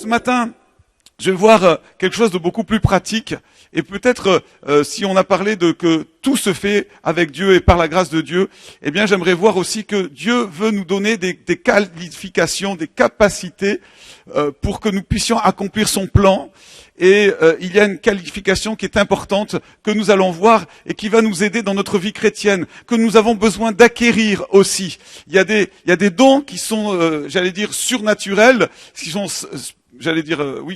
ce matin, je vais voir quelque chose de beaucoup plus pratique. Et peut-être, si on a parlé de que tout se fait avec Dieu et par la grâce de Dieu, eh bien, j'aimerais voir aussi que Dieu veut nous donner des qualifications, des capacités pour que nous puissions accomplir son plan. Et il y a une qualification qui est importante que nous allons voir et qui va nous aider dans notre vie chrétienne, que nous avons besoin d'acquérir aussi. Il y a des dons qui sont, j'allais dire, surnaturels, qui sont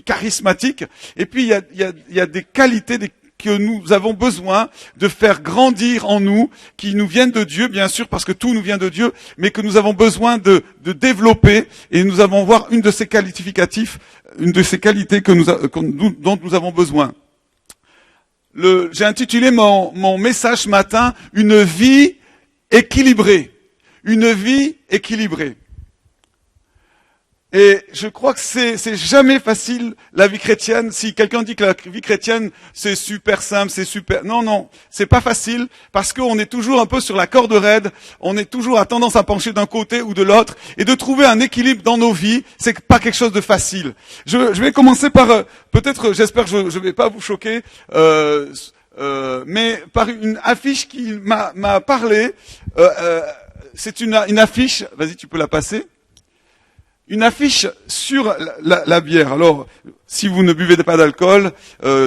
charismatiques. Et puis il y a des qualités que nous avons besoin de faire grandir en nous, qui nous viennent de Dieu, bien sûr, parce que tout nous vient de Dieu, mais que nous avons besoin de développer. Et nous allons voir une de ces qualificatifs, une de ces qualités dont nous avons besoin. J'ai intitulé mon message ce matin, une vie équilibrée. Une vie équilibrée. Et je crois que c'est jamais facile, la vie chrétienne. Si quelqu'un dit que la vie chrétienne, c'est super simple, non, c'est pas facile, parce qu'on est toujours un peu sur la corde raide, on est toujours à tendance à pencher d'un côté ou de l'autre, et de trouver un équilibre dans nos vies, c'est pas quelque chose de facile. Je vais commencer par, peut-être, j'espère que je vais pas vous choquer, mais par une affiche qui m'a parlé, c'est une affiche, vas-y, tu peux la passer. Une affiche sur la bière. Alors, si vous ne buvez pas d'alcool,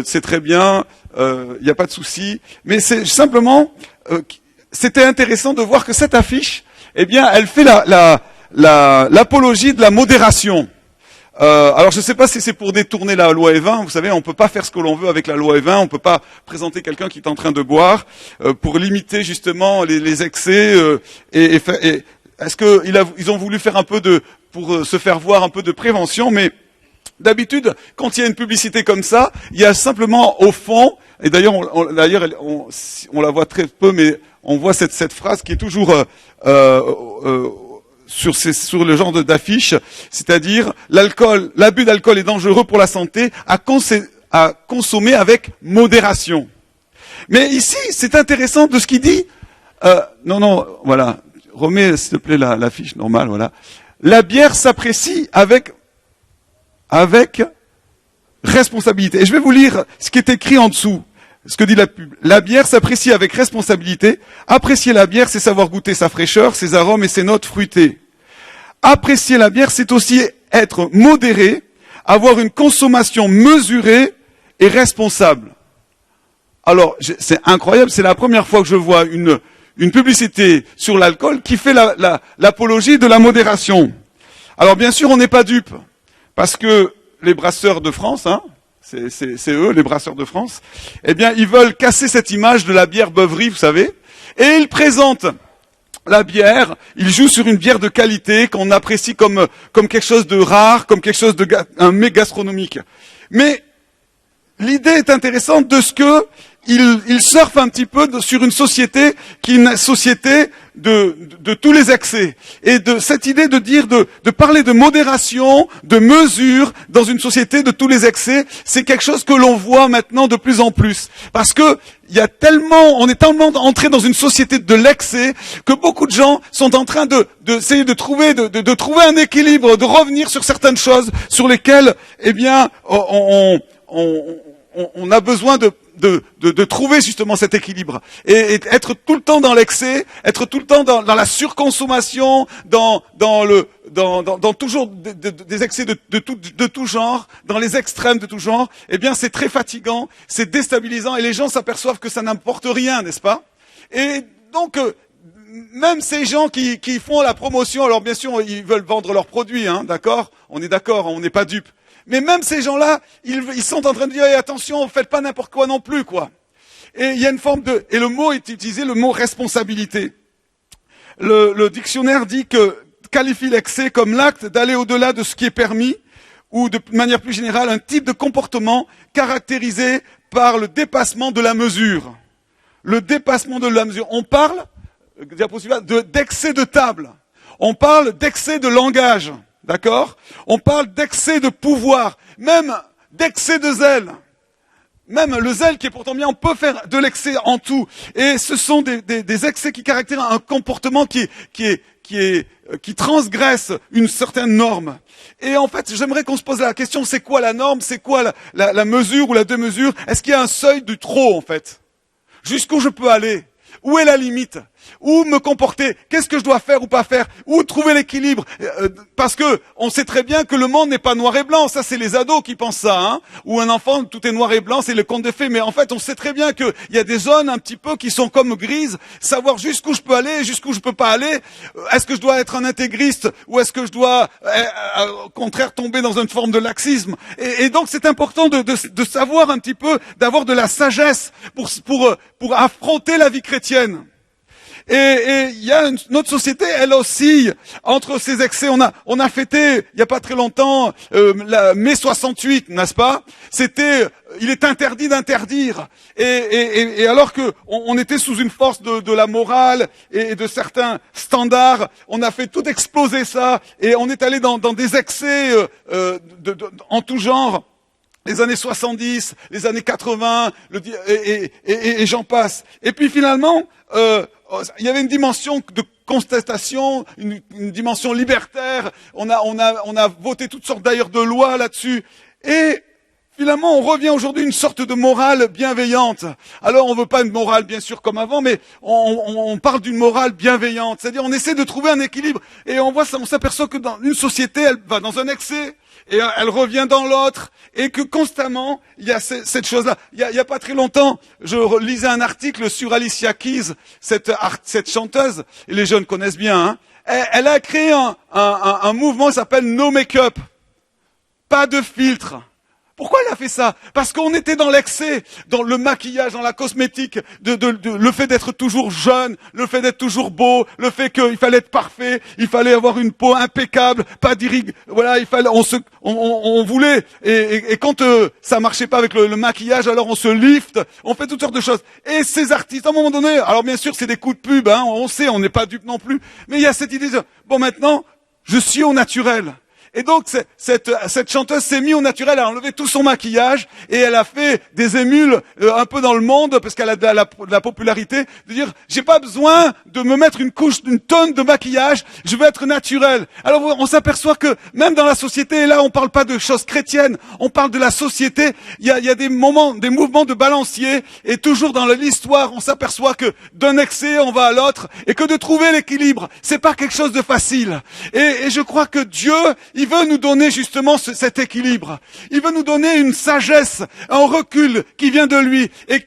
c'est très bien, il n'y a pas de souci. Mais c'est simplement, c'était intéressant de voir que cette affiche, eh bien, elle fait l'apologie de la modération. Alors, je ne sais pas si c'est pour détourner la loi E20. Vous savez, on ne peut pas faire ce que l'on veut avec la loi E20. On ne peut pas présenter quelqu'un qui est en train de boire pour limiter justement les excès. Est-ce qu'ils ont voulu faire un peu pour se faire voir un peu de prévention, mais d'habitude, quand il y a une publicité comme ça, il y a simplement au fond, et d'ailleurs on la voit très peu, mais on voit cette phrase qui est toujours sur le genre d'affiche, c'est-à-dire l'abus d'alcool est dangereux pour la santé, à consommer avec modération. Mais ici, c'est intéressant de ce qu'il dit. Non, voilà. Remets, s'il te plaît, la fiche normale, voilà. La bière s'apprécie avec responsabilité. Et je vais vous lire ce qui est écrit en dessous. Ce que dit la pub. La bière s'apprécie avec responsabilité. Apprécier la bière, c'est savoir goûter sa fraîcheur, ses arômes et ses notes fruitées. Apprécier la bière, c'est aussi être modéré, avoir une consommation mesurée et responsable. Alors, c'est incroyable, c'est la première fois que je vois une publicité sur l'alcool qui fait l'apologie de la modération. Alors bien sûr, on n'est pas dupe, parce que les brasseurs de France, c'est eux, les brasseurs de France, eh bien, ils veulent casser cette image de la bière beuverie, vous savez, et ils présentent la bière, ils jouent sur une bière de qualité qu'on apprécie comme quelque chose de rare, comme quelque chose un mets gastronomique. Mais l'idée est intéressante de ce que il surfe un petit peu sur une société qui est une société de tous les excès. Et de cette idée de parler de modération, de mesure dans une société de tous les excès, c'est quelque chose que l'on voit maintenant de plus en plus. Parce que on est tellement entré dans une société de l'excès que beaucoup de gens sont en train d'essayer de trouver un équilibre, de revenir sur certaines choses sur lesquelles, eh bien, on a besoin de trouver justement cet équilibre et être tout le temps dans l'excès, être tout le temps dans la surconsommation, dans toujours des excès de tout genre, dans les extrêmes de tout genre. Eh bien, c'est très fatigant, c'est déstabilisant et les gens s'aperçoivent que ça n'importe rien, n'est-ce pas? Et donc même ces gens qui font la promotion, alors bien sûr ils veulent vendre leurs produits, d'accord? On est d'accord, on n'est pas dupes. Mais même ces gens-là, ils sont en train de dire hey, attention, faites pas n'importe quoi non plus, quoi. Et il y a une forme et le mot est utilisé, le mot responsabilité. Le dictionnaire dit qualifie l'excès comme l'acte d'aller au-delà de ce qui est permis, ou de manière plus générale, un type de comportement caractérisé par le dépassement de la mesure. Le dépassement de la mesure. On parle, d'excès de table. On parle d'excès de langage. D'accord? On parle d'excès de pouvoir, même d'excès de zèle. même le zèle qui est pourtant bien, on peut faire de l'excès en tout. Et ce sont des excès qui caractérisent un comportement qui transgresse une certaine norme. Et en fait, j'aimerais qu'on se pose la question, c'est quoi la norme? C'est quoi la mesure ou la démesure? Est-ce qu'il y a un seuil du trop, en fait? Jusqu'où je peux aller? Où est la limite? Où me comporter? Qu'est-ce que je dois faire ou pas faire? Où trouver l'équilibre? Parce que on sait très bien que le monde n'est pas noir et blanc. Ça, c'est les ados qui pensent ça. Hein. Ou un enfant, tout est noir et blanc, c'est le conte de fées. Mais en fait, on sait très bien qu'il y a des zones un petit peu qui sont comme grises. Savoir jusqu'où je peux aller et jusqu'où je peux pas aller. Est-ce que je dois être un intégriste ou est-ce que je dois, au contraire, tomber dans une forme de laxisme? Et donc, c'est important de savoir un petit peu, d'avoir de la sagesse pour affronter la vie chrétienne. Et il y a notre société, elle oscille entre ces excès. On a fêté il y a pas très longtemps la mai 68, n'est-ce pas? Il est interdit d'interdire. Et alors que on était sous une force de la morale et de certains standards, on a fait tout exploser ça et on est allé dans des excès en tout genre. Les années 70, les années 80, et j'en passe. Et puis finalement, il y avait une dimension de constatation, une dimension libertaire. On a voté toutes sortes d'ailleurs de lois là-dessus. Et finalement, on revient aujourd'hui à une sorte de morale bienveillante. Alors, on veut pas une morale bien sûr comme avant, mais on parle d'une morale bienveillante. C'est-à-dire, on essaie de trouver un équilibre. Et on s'aperçoit que dans une société, elle va dans un excès. Et elle revient dans l'autre, et que constamment, il y a cette chose-là. Il y a pas très longtemps, je lisais un article sur Alicia Keys, cette chanteuse, et les jeunes connaissent bien, hein. Elle a créé un mouvement qui s'appelle No Make-up. Pas de filtre. Pourquoi elle a fait ça? Parce qu'on était dans l'excès, dans le maquillage, dans la cosmétique, le fait d'être toujours jeune, le fait d'être toujours beau, le fait qu'il fallait être parfait, il fallait avoir une peau impeccable, pas d'irrigue, voilà, on voulait, et quand ça marchait pas avec le maquillage, alors on se lift, on fait toutes sortes de choses. Et ces artistes, à un moment donné, alors bien sûr c'est des coups de pub, hein, on sait, on n'est pas dupes non plus, mais il y a cette idée de, bon maintenant, je suis au naturel. Et donc, cette chanteuse s'est mise au naturel, elle a enlevé tout son maquillage, et elle a fait des émules un peu dans le monde, parce qu'elle a de la popularité, de dire, j'ai pas besoin de me mettre une tonne de maquillage, je veux être naturel. Alors, on s'aperçoit que, même dans la société, et là, on parle pas de choses chrétiennes, on parle de la société, il y a des mouvements de balancier, et toujours dans l'histoire, on s'aperçoit que d'un excès, on va à l'autre, et que de trouver l'équilibre, c'est pas quelque chose de facile. Et je crois que Dieu, il veut nous donner justement cet équilibre. Il veut nous donner une sagesse, un recul qui vient de lui et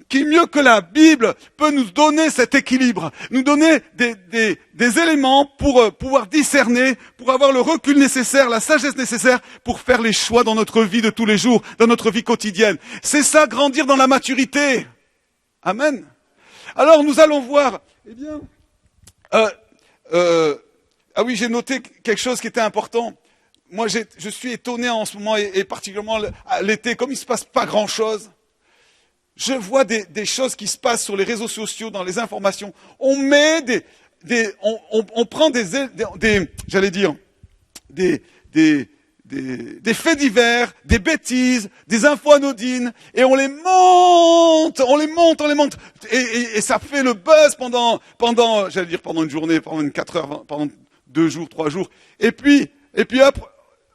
qui mieux que la Bible peut nous donner cet équilibre, nous donner des éléments pour pouvoir discerner, pour avoir le recul nécessaire, la sagesse nécessaire pour faire les choix dans notre vie de tous les jours, dans notre vie quotidienne. C'est ça, grandir dans la maturité. Amen. Alors nous allons voir, eh bien, ah oui, j'ai noté quelque chose qui était important. Moi, je suis étonné en ce moment, et particulièrement à l'été, comme il se passe pas grand-chose. Je vois des choses qui se passent sur les réseaux sociaux, dans les informations. On met on prend j'allais dire, des faits divers, des bêtises, des infos anodines, et on les monte. Et ça fait le buzz pendant, j'allais dire pendant une journée, pendant 4 heures, pendant 2 jours, 3 jours. Et puis hop,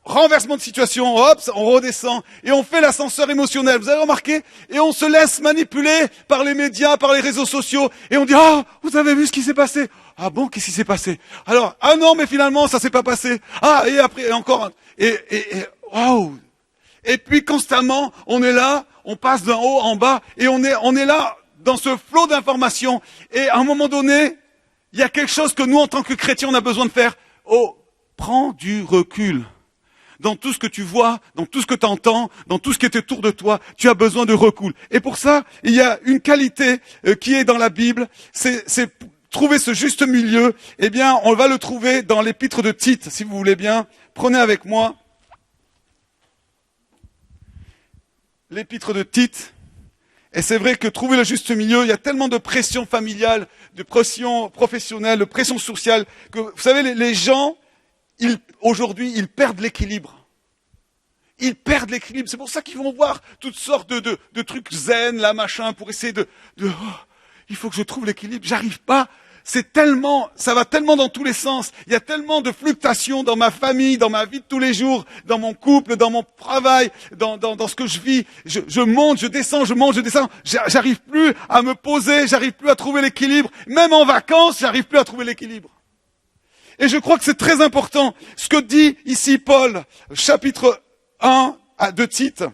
renversement de situation, hop, on redescend, et on fait l'ascenseur émotionnel. Vous avez remarqué? Et on se laisse manipuler par les médias, par les réseaux sociaux, et on dit, ah, vous avez vu ce qui s'est passé? Ah bon, qu'est-ce qui s'est passé? Alors, ah non, mais finalement, ça s'est pas passé. Ah, et après, et encore, waouh! Et puis, constamment, on est là, on passe d'un haut en bas, et on est là, dans ce flot d'informations, et à un moment donné, il y a quelque chose que nous, en tant que chrétiens, on a besoin de faire. Oh, prends du recul. Dans tout ce que tu vois, dans tout ce que tu entends, dans tout ce qui est autour de toi, tu as besoin de recul. Et pour ça, il y a une qualité qui est dans la Bible, c'est trouver ce juste milieu. Eh bien, on va le trouver dans l'épître de Tite, si vous voulez bien. Prenez avec moi l'épître de Tite. Et c'est vrai que trouver le juste milieu, il y a tellement de pression familiale, de pression professionnelle, de pression sociale, que vous savez, les gens, aujourd'hui, ils perdent l'équilibre. ils perdent l'équilibre. C'est pour ça qu'ils vont voir toutes sortes de trucs zen, là, machin, pour essayer oh, il faut que je trouve l'équilibre. J'arrive pas. Ça va tellement dans tous les sens. Il y a tellement de fluctuations dans ma famille, dans ma vie de tous les jours, dans mon couple, dans mon travail, dans ce que je vis. Je monte, je descends, je monte, je descends. J'arrive plus à me poser, j'arrive plus à trouver l'équilibre. Même en vacances, j'arrive plus à trouver l'équilibre. Et je crois que c'est très important. Ce que dit ici Paul, chapitre 1 de Tite.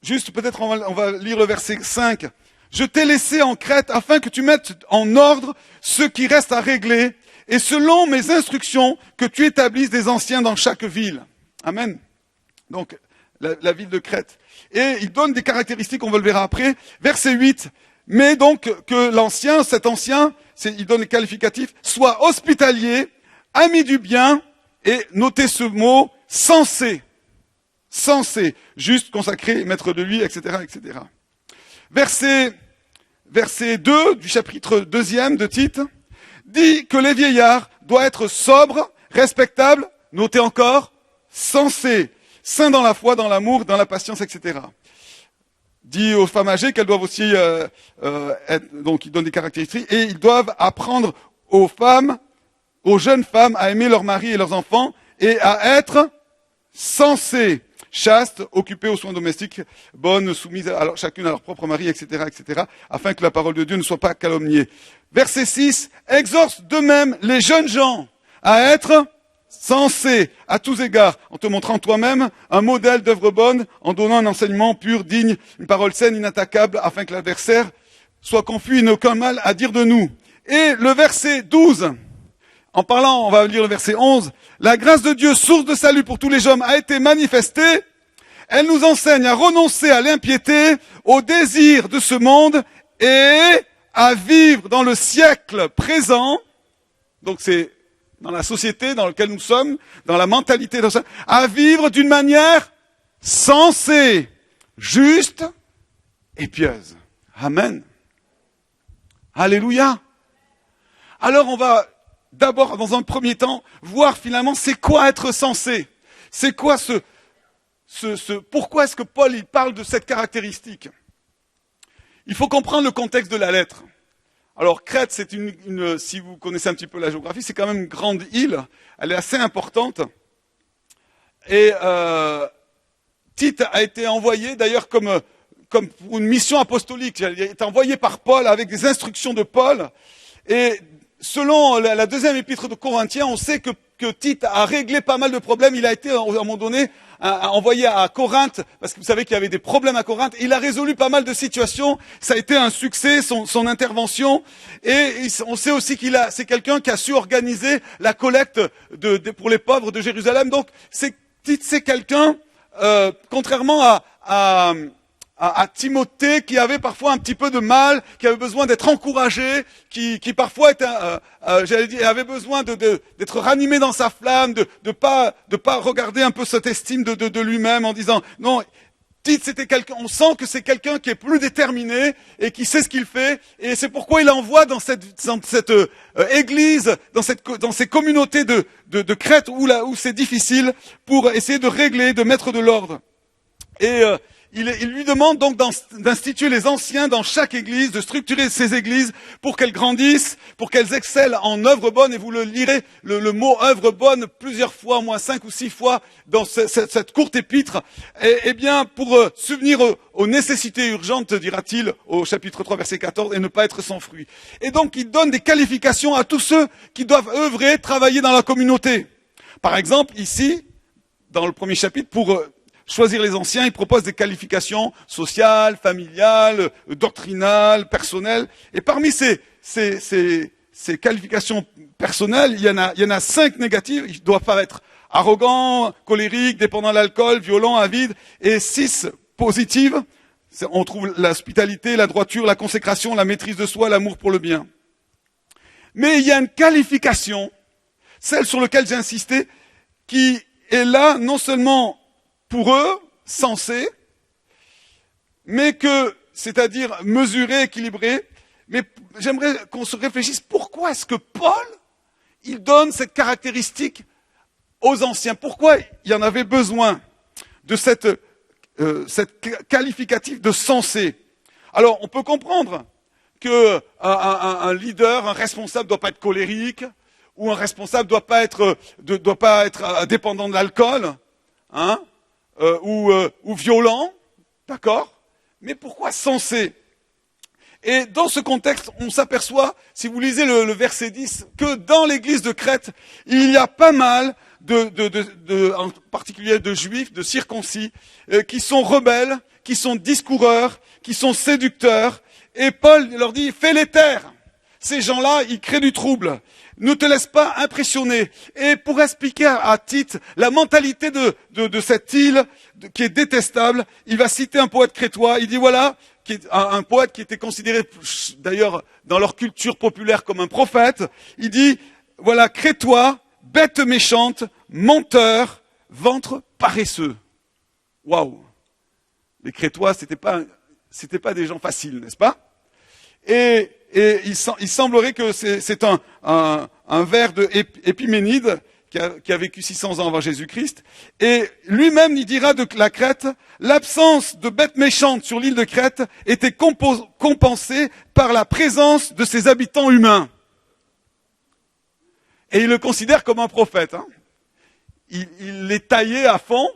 Juste peut-être on va lire le verset 5. Je t'ai laissé en Crète afin que tu mettes en ordre ce qui reste à régler et selon mes instructions que tu établisses des anciens dans chaque ville. Amen. Donc, la ville de Crète. Et il donne des caractéristiques, on va le verra après. Verset 8. Mais donc que l'ancien, cet ancien, il donne les qualificatifs, soit hospitalier, ami du bien, et notez ce mot, sensé. Sensé. Juste, consacré, maître de lui, etc., etc. Verset 2 du chapitre 2 de Tite dit que les vieillards doivent être sobres, respectables, notez encore, sensés, saints dans la foi, dans l'amour, dans la patience, etc. Dit aux femmes âgées qu'elles doivent aussi donc il donne des caractéristiques, et ils doivent apprendre aux jeunes femmes à aimer leurs maris et leurs enfants et à être sensés. Chastes, occupés aux soins domestiques, bonnes, soumises chacune à leur propre mari, etc., etc., afin que la parole de Dieu ne soit pas calomniée. Verset 6, exorce de même les jeunes gens à être sensés à tous égards, en te montrant toi-même un modèle d'œuvre bonne, en donnant un enseignement pur, digne, une parole saine, inattaquable, afin que l'adversaire soit confus et n'ait aucun mal à dire de nous. Et le verset 12, en parlant, on va lire le verset 11, la grâce de Dieu, source de salut pour tous les hommes, a été manifestée. Elle nous enseigne à renoncer à l'impiété, au désir de ce monde et à vivre dans le siècle présent. Donc c'est dans la société dans laquelle nous sommes, dans la mentalité, à vivre d'une manière sensée, juste et pieuse. Amen. Alléluia. Alors on va d'abord, dans un premier temps, voir finalement c'est quoi être sensé. C'est quoi pourquoi est-ce que Paul il parle de cette caractéristique? Il faut comprendre le contexte de la lettre. Alors Crète, c'est si vous connaissez un petit peu la géographie, c'est quand même une grande île. Elle est assez importante. Et Tite a été envoyé d'ailleurs comme pour une mission apostolique. Il a été envoyé par Paul avec des instructions de Paul. Et selon la deuxième épître de Corinthiens, on sait que Tite a réglé pas mal de problèmes. Il a été, à un moment donné, envoyé à Corinthe, parce que vous savez qu'il y avait des problèmes à Corinthe. Il a résolu pas mal de situations. Ça a été un succès, son intervention. Et on sait aussi c'est quelqu'un qui a su organiser la collecte pour les pauvres de Jérusalem. Donc, Tite, c'est quelqu'un, contrairement à Timothée, qui avait parfois un petit peu de mal, qui avait besoin d'être encouragé, qui parfois avait besoin d'être ranimé dans sa flamme, de pas regarder un peu cette estime de lui-même en disant non. Tite, c'était quelqu'un, on sent que c'est quelqu'un qui est plus déterminé et qui sait ce qu'il fait, et c'est pourquoi il envoie dans cette église, dans ces communautés de Crète où c'est difficile, pour essayer de régler, de mettre de l'ordre. Et il lui demande donc d'instituer les anciens dans chaque église, de structurer ces églises pour qu'elles grandissent, pour qu'elles excellent en œuvre bonne. Et vous le lirez, le mot œuvre bonne plusieurs fois, au moins 5 ou 6 fois dans cette courte épître. Et bien, pour subvenir aux nécessités urgentes, dira-t-il au chapitre 3, verset 14, et ne pas être sans fruit. Et donc, il donne des qualifications à tous ceux qui doivent œuvrer, travailler dans la communauté. Par exemple, ici, dans le premier chapitre, pour choisir les anciens, il propose des qualifications sociales, familiales, doctrinales, personnelles. Et parmi ces qualifications personnelles, il y en a 5 négatives. Ils doivent pas être arrogants, colériques, dépendants de l'alcool, violents, avides. Et 6 positives. On trouve l'hospitalité, la droiture, la consécration, la maîtrise de soi, l'amour pour le bien. Mais il y a une qualification, celle sur laquelle j'ai insisté, qui est là non seulement pour eux, sensé, mais c'est-à-dire mesuré, équilibré. Mais j'aimerais qu'on se réfléchisse, pourquoi est-ce que Paul, il donne cette caractéristique aux anciens. Pourquoi il y en avait besoin de cette qualificatif de sensé? Alors, on peut comprendre que un leader, un responsable doit pas être colérique, ou un responsable doit pas être dépendant de l'alcool, hein, ou violent, d'accord? Mais pourquoi sensé? Et dans ce contexte, on s'aperçoit, si vous lisez le verset 10, que dans l'église de Crète, il y a pas mal en particulier de juifs, de circoncis, qui sont rebelles, qui sont discoureurs, qui sont séducteurs. Et Paul leur dit, fais les taire. Ces gens-là, ils créent du trouble. Ne te laisse pas impressionner. Et pour expliquer à Tite la mentalité de cette île qui est détestable, il va citer un poète crétois. Il dit voilà, qui est un poète qui était considéré d'ailleurs dans leur culture populaire comme un prophète. Il dit voilà, crétois, bête méchante, menteur, ventre paresseux. Waouh! Les crétois, c'était pas des gens faciles, n'est-ce pas? Et il semblerait que c'est un vers de Épiménide qui a vécu 600 ans avant Jésus-Christ. Et lui-même, il dira de la Crète, l'absence de bêtes méchantes sur l'île de Crète était compensée par la présence de ses habitants humains. Et il le considère comme un prophète. Hein. Il les taillait à fond,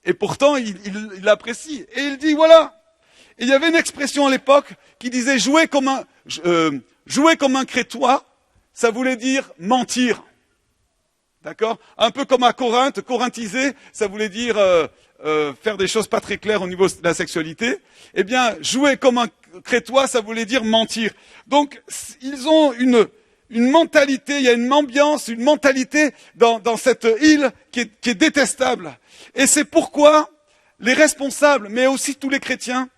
et pourtant il l'apprécie. Et il dit, voilà, il y avait une expression à l'époque qui disait jouer comme un crétois, ça voulait dire mentir. D'accord? Un peu comme à Corinthe, corinthiser, ça voulait dire faire des choses pas très claires au niveau de la sexualité. Eh bien, jouer comme un crétois, ça voulait dire mentir. Donc, ils ont une mentalité, il y a une ambiance, une mentalité dans cette île qui est détestable. Et c'est pourquoi les responsables, mais aussi tous les chrétiens,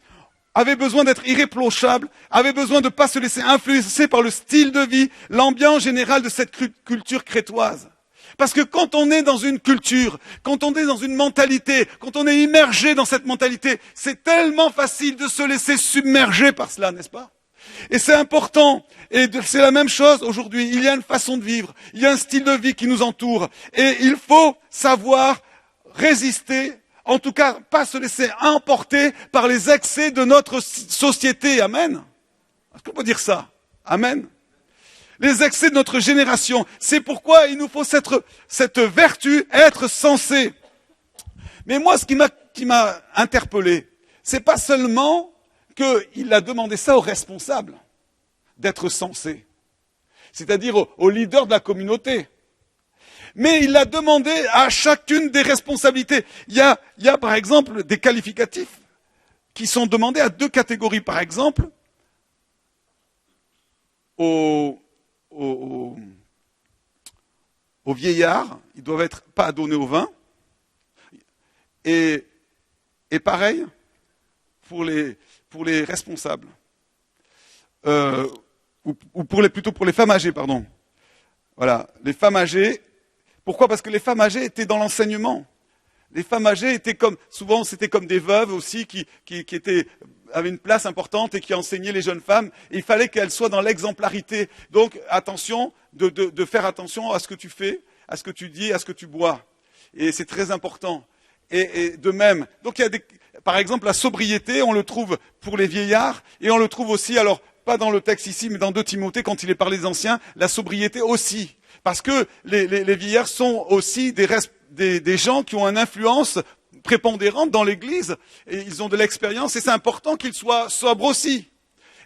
avaient besoin d'être irréprochables, avaient besoin de ne pas se laisser influencer par le style de vie, l'ambiance générale de cette culture crétoise. Parce que quand on est dans une culture, quand on est dans une mentalité, quand on est immergé dans cette mentalité, c'est tellement facile de se laisser submerger par cela, n'est-ce pas? Et c'est important, et c'est la même chose aujourd'hui, il y a une façon de vivre, il y a un style de vie qui nous entoure, et il faut savoir résister, en tout cas pas se laisser emporter par les excès de notre société, amen. Est-ce qu'on peut dire ça? Amen. Les excès de notre génération, c'est pourquoi il nous faut cette vertu, être sensé. Mais moi, ce qui m'a interpellé, c'est pas seulement qu'il a demandé ça aux responsables, d'être sensés, c'est-à-dire aux leaders de la communauté. Mais il l'a demandé à chacune des responsabilités. Il y a par exemple des qualificatifs qui sont demandés à deux catégories. Par exemple, aux vieillards, ils doivent être pas adonnés au vin. Et pareil pour les responsables. Ou plutôt pour les femmes âgées, pardon. Voilà, les femmes âgées. Pourquoi? Parce que les femmes âgées étaient dans l'enseignement. Les femmes âgées étaient souvent c'était comme des veuves aussi qui avaient une place importante et qui enseignaient les jeunes femmes. Et il fallait qu'elles soient dans l'exemplarité. Donc attention, de faire attention à ce que tu fais, à ce que tu dis, à ce que tu bois. Et c'est très important. Et de même, donc il y a par exemple la sobriété, on le trouve pour les vieillards et on le trouve aussi, alors pas dans le texte ici, mais dans 2 Timothée quand il est parlé des anciens, la sobriété aussi. Parce que les vieillards sont aussi des gens qui ont une influence prépondérante dans l'Église. Et ils ont de l'expérience et c'est important qu'ils soient sobres aussi.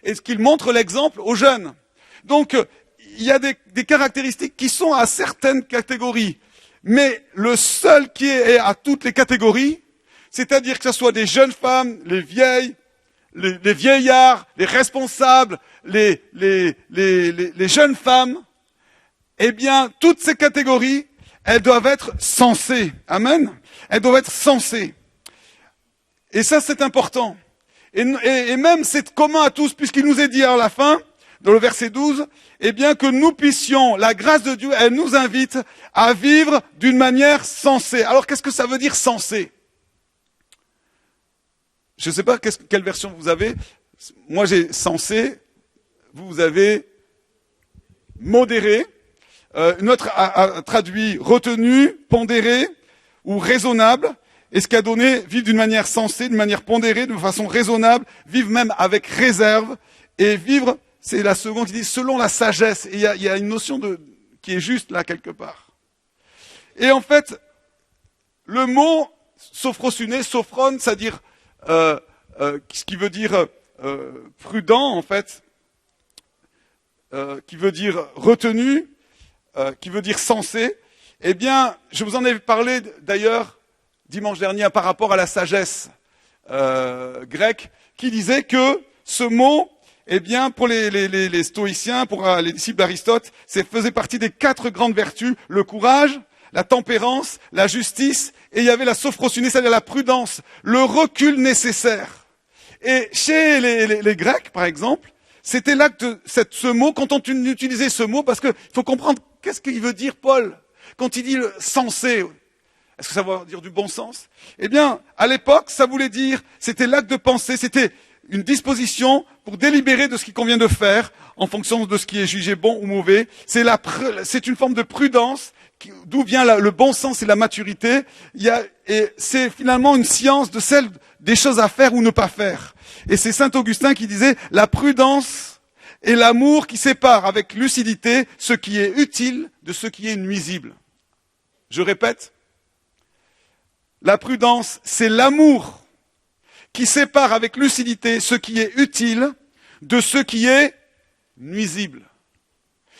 Et qu'ils montrent l'exemple aux jeunes. Donc, il y a des caractéristiques qui sont à certaines catégories. Mais le seul qui est à toutes les catégories, c'est-à-dire que ce soit des jeunes femmes, les vieilles, les vieillards, les responsables, les jeunes femmes, eh bien, toutes ces catégories, elles doivent être sensées. Amen. Elles doivent être sensées. Et ça, c'est important. Et même, c'est commun à tous, puisqu'il nous est dit à la fin, dans le verset 12, eh bien, que nous puissions, la grâce de Dieu, elle nous invite à vivre d'une manière sensée. Alors, qu'est-ce que ça veut dire sensé? Je ne sais pas quelle version vous avez. Moi, j'ai sensé. Vous avez modéré. une autre a traduit retenu, pondéré ou raisonnable. Et ce qui a donné vivre d'une manière sensée, d'une manière pondérée, de façon raisonnable, vivre même avec réserve. Et vivre, c'est la seconde qui dit selon la sagesse. Et il y a une notion qui est juste là quelque part. Et en fait, le mot sophrosuné, sophron, c'est-à-dire ce qui veut dire prudent en fait, qui veut dire retenu, qui veut dire sensé. Eh bien, je vous en ai parlé d'ailleurs dimanche dernier par rapport à la sagesse grecque, qui disait que ce mot, eh bien, pour les stoïciens, pour les disciples d'Aristote, faisait partie des 4 grandes vertus, le courage, la tempérance, la justice, et il y avait la sophrosuné, c'est-à-dire la prudence, le recul nécessaire. Et chez les Grecs, par exemple, c'était l'acte de ce mot, quand on utilisait ce mot, parce qu'il faut comprendre qu'est-ce qu'il veut dire Paul, quand il dit le sensé. Est-ce que ça veut dire du bon sens? Eh bien, à l'époque, ça voulait dire, c'était l'acte de penser, c'était une disposition pour délibérer de ce qu'il convient de faire en fonction de ce qui est jugé bon ou mauvais. C'est une forme de prudence, d'où vient le bon sens et la maturité. Et c'est finalement une science de celle des choses à faire ou ne pas faire. Et c'est Saint Augustin qui disait, la prudence et l'amour qui séparent avec lucidité ce qui est utile de ce qui est nuisible. Je répète, la prudence, c'est l'amour qui sépare avec lucidité ce qui est utile de ce qui est nuisible.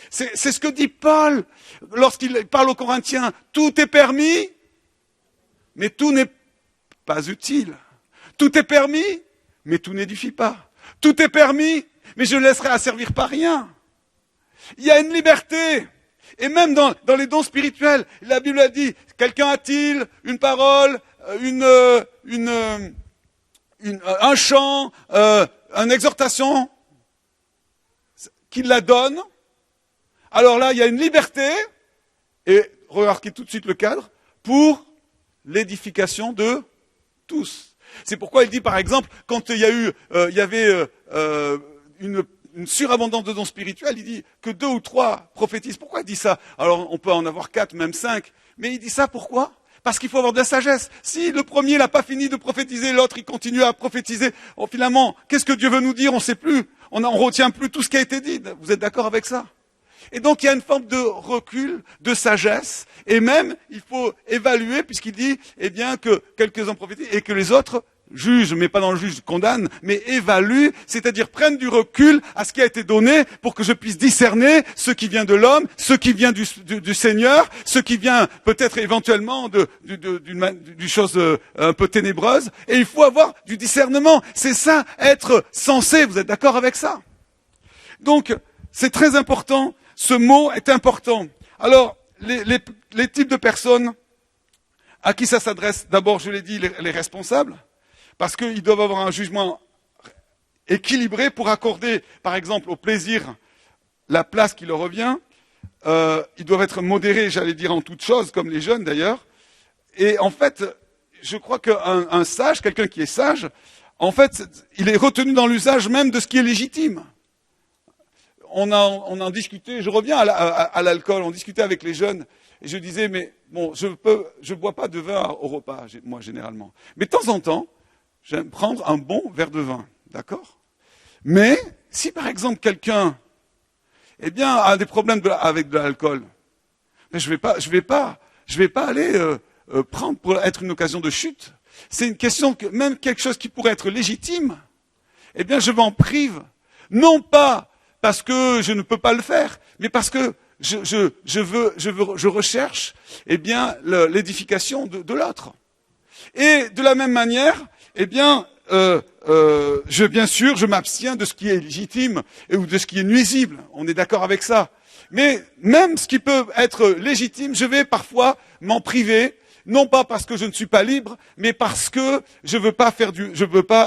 C'est ce que dit Paul lorsqu'il parle aux Corinthiens. Tout est permis, mais tout n'est pas utile. Tout est permis, mais tout n'édifie pas. Tout est permis, mais je ne laisserai asservir par rien. Il y a une liberté. Et même dans les dons spirituels, la Bible a dit, quelqu'un a-t-il une parole, un chant, une exhortation, qu'il la donne. Alors là, il y a une liberté, et remarquez tout de suite le cadre, pour l'édification de tous. C'est pourquoi il dit, par exemple, quand il y avait une surabondance de dons spirituels, il dit que 2 ou 3 prophétisent. Pourquoi il dit ça? Alors on peut en avoir 4, même 5. Mais il dit ça pourquoi? Parce qu'il faut avoir de la sagesse. Si le premier n'a pas fini de prophétiser, l'autre il continue à prophétiser, finalement, qu'est-ce que Dieu veut nous dire? On ne sait plus. On ne retient plus tout ce qui a été dit. Vous êtes d'accord avec ça? Et donc il y a une forme de recul, de sagesse, et même il faut évaluer, puisqu'il dit eh bien que quelques-uns prophétisent et que les autres jugent, mais pas dans le juge, condamnent, mais évaluent, c'est-à-dire prennent du recul à ce qui a été donné pour que je puisse discerner ce qui vient de l'homme, ce qui vient du Seigneur, ce qui vient peut-être éventuellement d'une chose un peu ténébreuse, et il faut avoir du discernement. C'est ça, être sensé, vous êtes d'accord avec ça? Donc, c'est très important. Ce mot est important. Alors, les types de personnes à qui ça s'adresse, d'abord, je l'ai dit, les responsables, parce qu'ils doivent avoir un jugement équilibré pour accorder, par exemple, au plaisir, la place qui leur revient. Ils doivent être modérés, j'allais dire, en toutes choses, comme les jeunes d'ailleurs. Et en fait, je crois qu'un sage, quelqu'un qui est sage, en fait, il est retenu dans l'usage même de ce qui est légitime. On en discutait, je reviens à l'alcool, on discutait avec les jeunes, et je disais, mais bon, je bois pas de vin au repas, moi généralement. Mais de temps en temps, j'aime prendre un bon verre de vin, d'accord? Mais, si par exemple quelqu'un, eh bien, a des problèmes avec de l'alcool, mais je vais pas aller prendre pour être une occasion de chute. C'est une question que, même quelque chose qui pourrait être légitime, eh bien, je m'en prive. Non pas parce que je ne peux pas le faire, mais parce que je recherche, eh bien, l'édification de l'autre. Et de la même manière, eh bien, bien sûr, je m'abstiens de ce qui est légitime ou de ce qui est nuisible. On est d'accord avec ça. Mais même ce qui peut être légitime, je vais parfois m'en priver, non pas parce que je ne suis pas libre, mais parce que je veux pas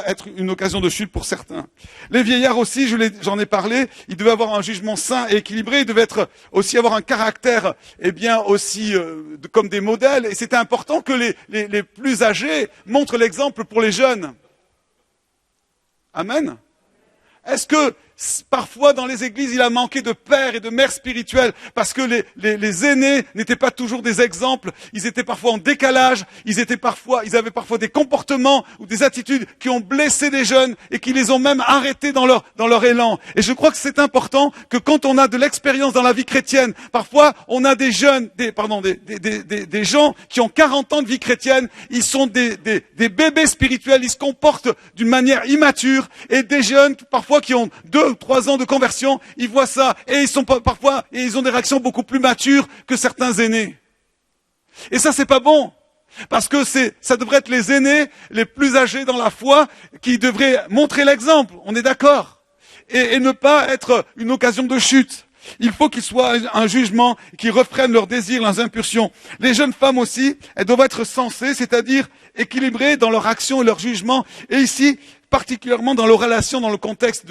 être une occasion de chute pour certains. Les vieillards aussi, j'en ai parlé, ils devaient avoir un jugement sain et équilibré, ils devaient aussi avoir un caractère, eh bien, aussi, comme des modèles, et c'était important que les plus âgés montrent l'exemple pour les jeunes. Amen. Est-ce que Parfois, dans les églises, il a manqué de pères et de mères spirituels parce que les aînés n'étaient pas toujours des exemples. Ils étaient parfois en décalage. Ils avaient parfois des comportements ou des attitudes qui ont blessé des jeunes et qui les ont même arrêtés dans leur élan. Et je crois que c'est important que quand on a de l'expérience dans la vie chrétienne, parfois, on a des gens qui ont 40 ans de vie chrétienne. Ils sont des bébés spirituels. Ils se comportent d'une manière immature et des jeunes, parfois, qui ont 2 ou 3 ans de conversion, ils voient ça et ils ont des réactions beaucoup plus matures que certains aînés. Et ça, c'est pas bon. Parce que ça devrait être les aînés, les plus âgés dans la foi, qui devraient montrer l'exemple. On est d'accord. Et ne pas être une occasion de chute. Il faut qu'il soit un jugement qui refrène leurs désirs, leurs impulsions. Les jeunes femmes aussi, elles doivent être sensées, c'est-à-dire équilibrées dans leur action et leur jugement. Et ici, particulièrement dans leur relation, dans le contexte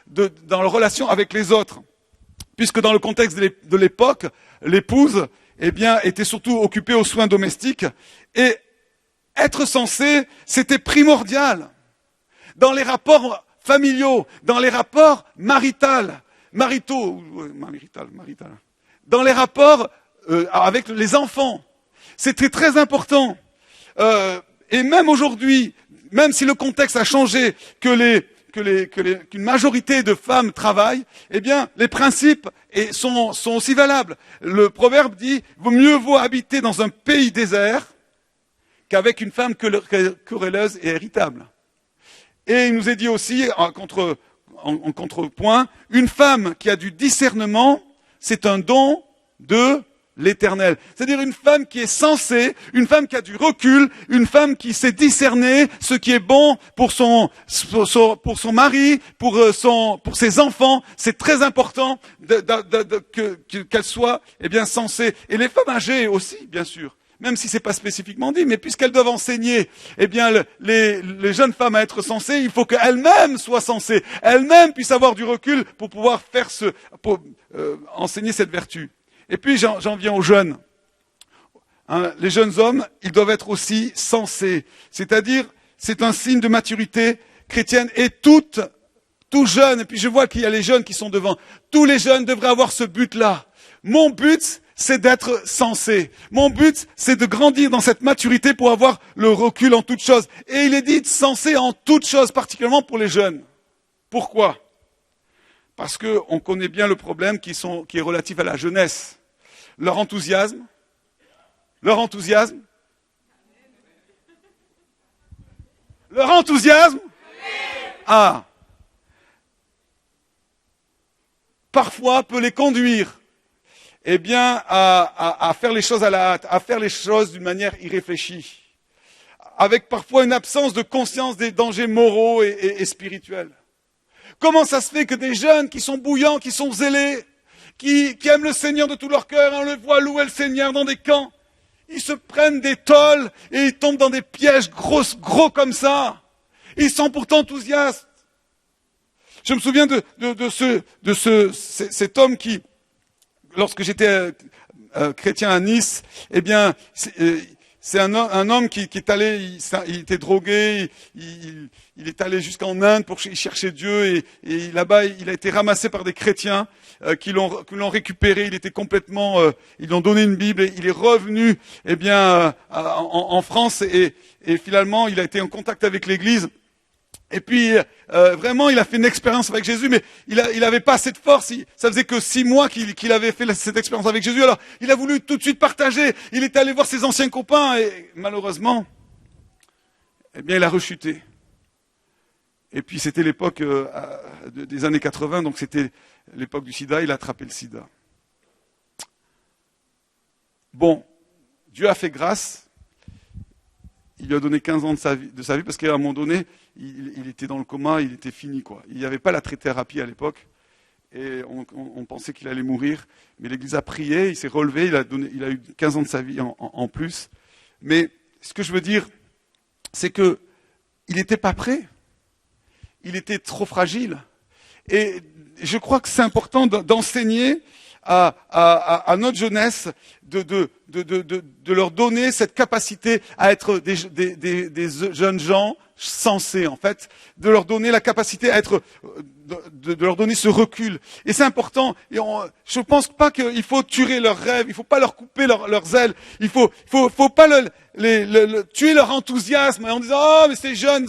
dans leur relation avec les autres. Puisque dans le contexte de l'époque, l'épouse, était surtout occupée aux soins domestiques. Et être sensé, c'était primordial. Dans les rapports familiaux, dans les rapports maritaux. Dans les rapports avec les enfants. C'était très important. Et même aujourd'hui, même si le contexte a changé, qu'une majorité de femmes travaillent, les principes sont aussi valables. Le proverbe dit, mieux vaut habiter dans un pays désert qu'avec une femme querelleuse et irritable. Et il nous est dit aussi, en contrepoint, une femme qui a du discernement, c'est un don de l'Éternel. C'est-à-dire une femme qui est sensée, une femme qui a du recul, une femme qui sait discerner ce qui est bon pour son mari, pour ses enfants. C'est très important qu'elle soit sensée. Et les femmes âgées aussi, bien sûr. Même si c'est pas spécifiquement dit, mais puisqu'elles doivent enseigner, les jeunes femmes à être sensées, il faut qu'elles-mêmes soient sensées, elles-mêmes puissent avoir du recul pour pouvoir enseigner cette vertu. Et puis j'en viens aux jeunes. Les jeunes hommes, ils doivent être aussi sensés. C'est-à-dire, c'est un signe de maturité chrétienne. Et tout jeune, et puis je vois qu'il y a les jeunes qui sont devant, tous les jeunes devraient avoir ce but-là. Mon but, c'est d'être sensé. Mon but, c'est de grandir dans cette maturité pour avoir le recul en toutes choses. Et il est dit sensé en toutes choses, particulièrement pour les jeunes. Pourquoi ? Parce qu'on connaît bien le problème qui est relatif à la jeunesse. Leur enthousiasme. Parfois peut les conduire à faire les choses à la hâte, à faire les choses d'une manière irréfléchie, avec parfois une absence de conscience des dangers moraux et spirituels. Comment ça se fait que des jeunes qui sont bouillants, qui sont zélés, qui aiment le Seigneur de tout leur cœur, on le voit louer le Seigneur dans des camps, ils se prennent des tôles et ils tombent dans des pièges gros comme ça. Ils sont pourtant enthousiastes. Je me souviens de cet homme qui, lorsque j'étais chrétien à Nice, c'est un homme qui est allé, il était drogué, il est allé jusqu'en Inde pour chercher Dieu et là-bas il a été ramassé par des chrétiens qui l'ont récupéré. Il était complètement, ils lui ont donné une Bible et il est revenu en France et finalement il a été en contact avec l'Église. Et puis, vraiment, il a fait une expérience avec Jésus, mais il avait pas assez de force. Ça faisait que 6 mois qu'il avait fait cette expérience avec Jésus. Alors, il a voulu tout de suite partager. Il est allé voir ses anciens copains et malheureusement, il a rechuté. Et puis, c'était l'époque des années 80, donc c'était l'époque du sida. Il a attrapé le sida. Bon, Dieu a fait grâce. Il lui a donné 15 ans de sa vie parce qu'à un moment donné, il était dans le coma, il était fini, quoi. Il n'y avait pas la trithérapie à l'époque et on pensait qu'il allait mourir. Mais l'Église a prié, il s'est relevé, il a eu 15 ans de sa vie en plus. Mais ce que je veux dire, c'est que il n'était pas prêt. Il était trop fragile. Et je crois que c'est important d'enseigner à notre jeunesse de leur donner cette capacité à être des jeunes gens sensés, en fait, de leur donner la capacité à être, de leur donner ce recul. Et c'est important. Et je pense pas qu'il faut tuer leurs rêves, il faut pas leur couper leurs ailes, il faut pas tuer leur enthousiasme en disant oh mais c'est jeune.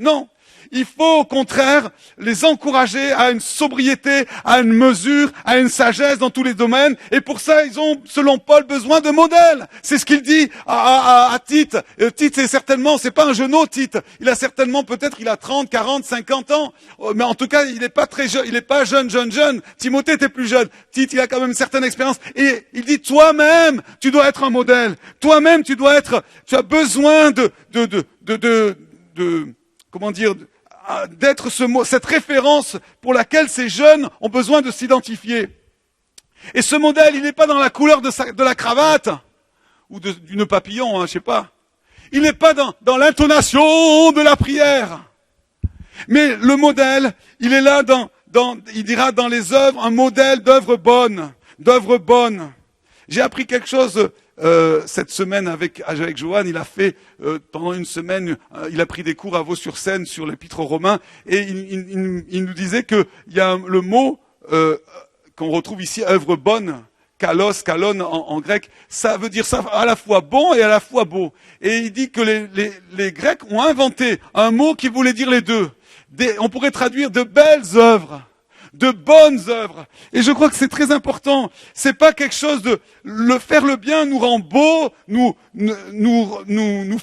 Non. Il faut au contraire les encourager à une sobriété, à une mesure, à une sagesse dans tous les domaines. Et pour ça, ils ont, selon Paul, besoin de modèles. C'est ce qu'il dit à Tite. Tite, c'est pas un jeuneau, Tite. Il a 30, 40, 50 ans. Mais en tout cas, il n'est pas très jeune, il n'est pas jeune. Timothée était plus jeune. Tite, il a quand même une certaine expérience. Et il dit, toi-même, tu dois être un modèle. Toi-même, tu as besoin comment dire, d'être cette référence pour laquelle ces jeunes ont besoin de s'identifier. Et ce modèle, il n'est pas dans la couleur de la cravate, ou du nœud papillon, je sais pas. Il n'est pas dans l'intonation de la prière. Mais le modèle, il est là il dira dans les œuvres, un modèle d'œuvres bonnes. J'ai appris quelque chose cette semaine avec Johan. Il a fait pendant une semaine, il a pris des cours à Vaux-sur-Seine sur l'Épître aux Romains, et il nous disait que il y a le mot qu'on retrouve ici, œuvre bonne, kalos, kalon en grec, ça veut dire ça à la fois bon et à la fois beau. Et il dit que les Grecs ont inventé un mot qui voulait dire les deux. On pourrait traduire de belles œuvres. De bonnes œuvres. Et je crois que c'est très important. C'est pas quelque chose faire le bien nous rend beau, nous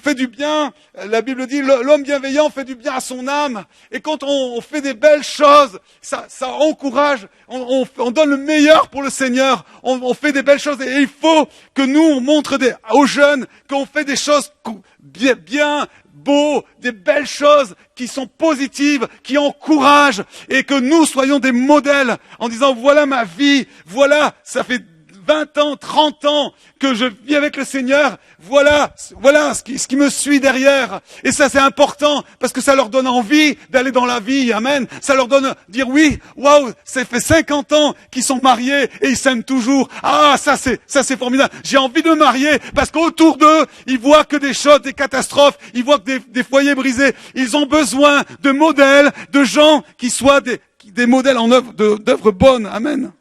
fait du bien. La Bible dit, l'homme bienveillant fait du bien à son âme. Et quand on fait des belles choses, ça encourage, on donne le meilleur pour le Seigneur. On fait des belles choses. Et il faut que nous, on montre aux jeunes qu'on fait des choses bien, beaux, des belles choses qui sont positives, qui encouragent, et que nous soyons des modèles en disant voilà ma vie, voilà, ça fait 20 ans, 30 ans que je vis avec le Seigneur, voilà ce qui me suit derrière. Et ça c'est important parce que ça leur donne envie d'aller dans la vie, amen. Ça leur donne dire oui, waouh, ça fait 50 ans qu'ils sont mariés et ils s'aiment toujours. Ah, ça c'est formidable. J'ai envie de me marier parce qu'autour d'eux, ils voient que des choses, des catastrophes, ils voient que des foyers brisés. Ils ont besoin de modèles, de gens qui soient des modèles en d'œuvres bonnes, amen.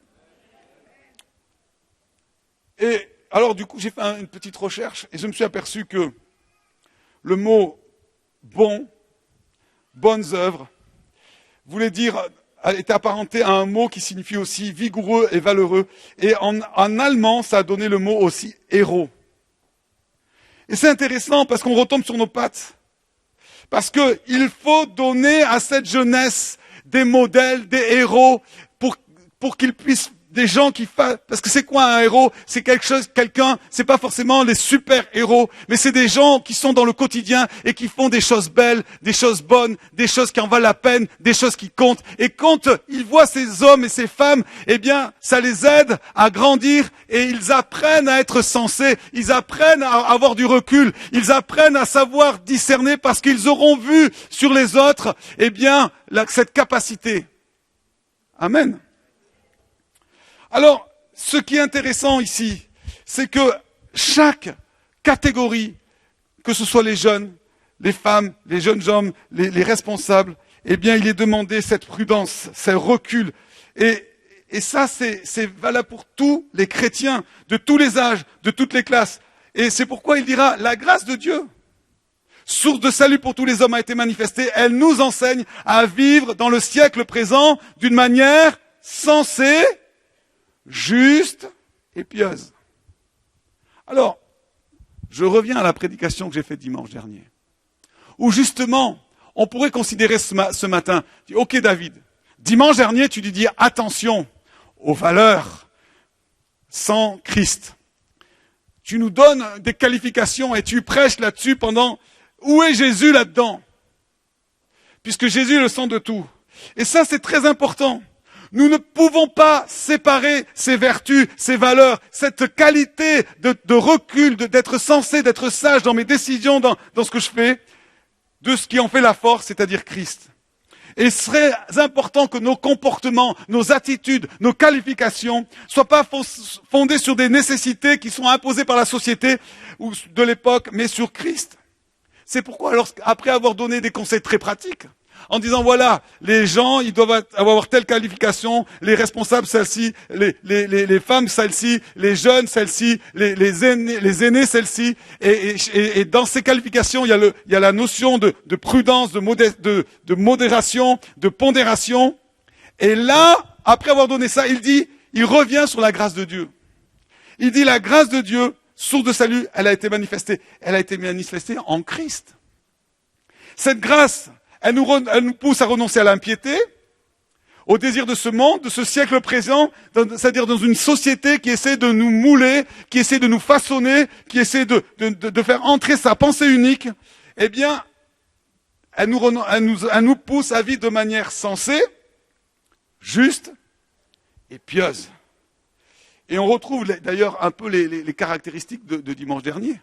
Et alors du coup, j'ai fait une petite recherche et je me suis aperçu que le mot bonnes œuvres, était apparenté à un mot qui signifie aussi vigoureux et valeureux. Et en allemand, ça a donné le mot aussi héros. Et c'est intéressant parce qu'on retombe sur nos pattes. Parce que il faut donner à cette jeunesse des modèles, des héros, pour qu'ils puissent, des gens parce que c'est quoi un héros? C'est quelqu'un, c'est pas forcément les super héros, mais c'est des gens qui sont dans le quotidien et qui font des choses belles, des choses bonnes, des choses qui en valent la peine, des choses qui comptent. Et quand ils voient ces hommes et ces femmes, eh bien, ça les aide à grandir et ils apprennent à être sensés, ils apprennent à avoir du recul, ils apprennent à savoir discerner parce qu'ils auront vu sur les autres, eh bien, cette capacité. Amen. Alors, ce qui est intéressant ici, c'est que chaque catégorie, que ce soit les jeunes, les femmes, les jeunes hommes, les responsables, eh bien, il est demandé cette prudence, ce recul. Et ça, c'est valable pour tous les chrétiens, de tous les âges, de toutes les classes. Et c'est pourquoi il dira, la grâce de Dieu, source de salut pour tous les hommes, a été manifestée. Elle nous enseigne à vivre dans le siècle présent d'une manière sensée, juste et pieuse. Alors, je reviens à la prédication que j'ai faite dimanche dernier, où justement, on pourrait considérer ce matin, ok David, dimanche dernier tu lui dis attention aux valeurs sans Christ. Tu nous donnes des qualifications et tu prêches là-dessus pendant, où est Jésus là-dedans? Puisque Jésus est le centre de tout. Et ça c'est très important. Nous ne pouvons pas séparer ces vertus, ces valeurs, cette qualité de recul, d'être sensé, d'être sage dans mes décisions, dans ce que je fais, de ce qui en fait la force, c'est-à-dire Christ. Et ce serait important que nos comportements, nos attitudes, nos qualifications soient pas fondés sur des nécessités qui sont imposées par la société ou de l'époque, mais sur Christ. C'est pourquoi, après avoir donné des conseils très pratiques, en disant voilà, les gens, ils doivent avoir telle qualification, les responsables celle-ci, les femmes celle-ci, les jeunes celle-ci, les aînés celle-ci, et dans ces qualifications, il y a la notion de prudence, de modération, de pondération. Et là, après avoir donné ça, il revient sur la grâce de Dieu. Il dit la grâce de Dieu, source de salut, elle a été manifestée en Christ. Cette grâce, elle nous pousse à renoncer à l'impiété, au désir de ce monde, de ce siècle présent, c'est-à-dire dans une société qui essaie de nous mouler, qui essaie de nous façonner, qui essaie de faire entrer sa pensée unique. Eh bien, elle nous pousse à vivre de manière sensée, juste et pieuse. Et on retrouve d'ailleurs un peu les caractéristiques de dimanche dernier.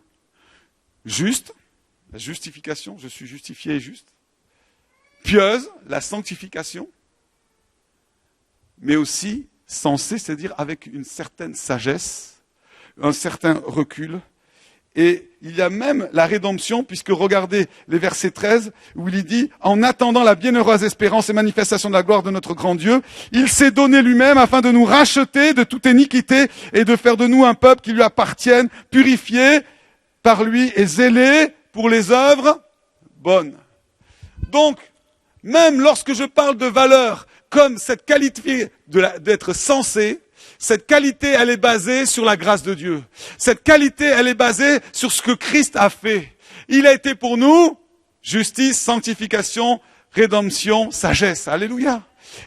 Juste, la justification, je suis justifié et juste. Pieuse, la sanctification, mais aussi sensée, c'est-à-dire avec une certaine sagesse, un certain recul. Et il y a même la rédemption, puisque regardez les versets 13, où il dit « En attendant la bienheureuse espérance et manifestation de la gloire de notre grand Dieu, il s'est donné lui-même afin de nous racheter de toute iniquité et de faire de nous un peuple qui lui appartienne, purifié par lui et zélé pour les œuvres bonnes. » Donc, même lorsque je parle de valeur, comme cette qualité d'être sensé, cette qualité, elle est basée sur la grâce de Dieu. Cette qualité, elle est basée sur ce que Christ a fait. Il a été pour nous justice, sanctification, rédemption, sagesse. Alléluia.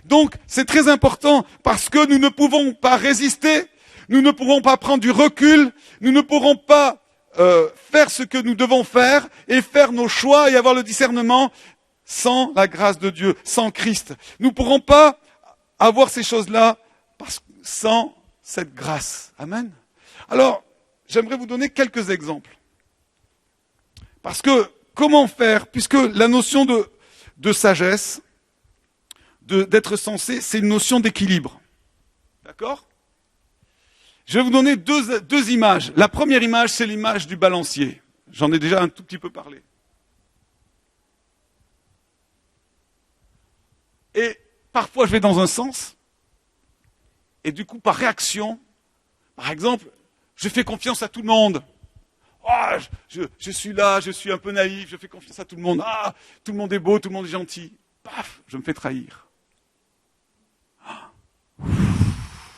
Donc, c'est très important parce que nous ne pouvons pas résister, nous ne pourrons pas prendre du recul, nous ne pourrons pas faire ce que nous devons faire et faire nos choix et avoir le discernement sans la grâce de Dieu, sans Christ. Nous ne pourrons pas avoir ces choses-là sans cette grâce. Amen. Alors, j'aimerais vous donner quelques exemples. Parce que, comment faire, puisque la notion de sagesse, d'être sensé, c'est une notion d'équilibre. D'accord ? Je vais vous donner deux images. La première image, c'est l'image du balancier. J'en ai déjà un tout petit peu parlé. Et parfois, je vais dans un sens, et du coup, par réaction, par exemple, je fais confiance à tout le monde. Oh, je suis là, je suis un peu naïf, je fais confiance à tout le monde. Ah, tout le monde est beau, tout le monde est gentil. Paf, je me fais trahir. Ah,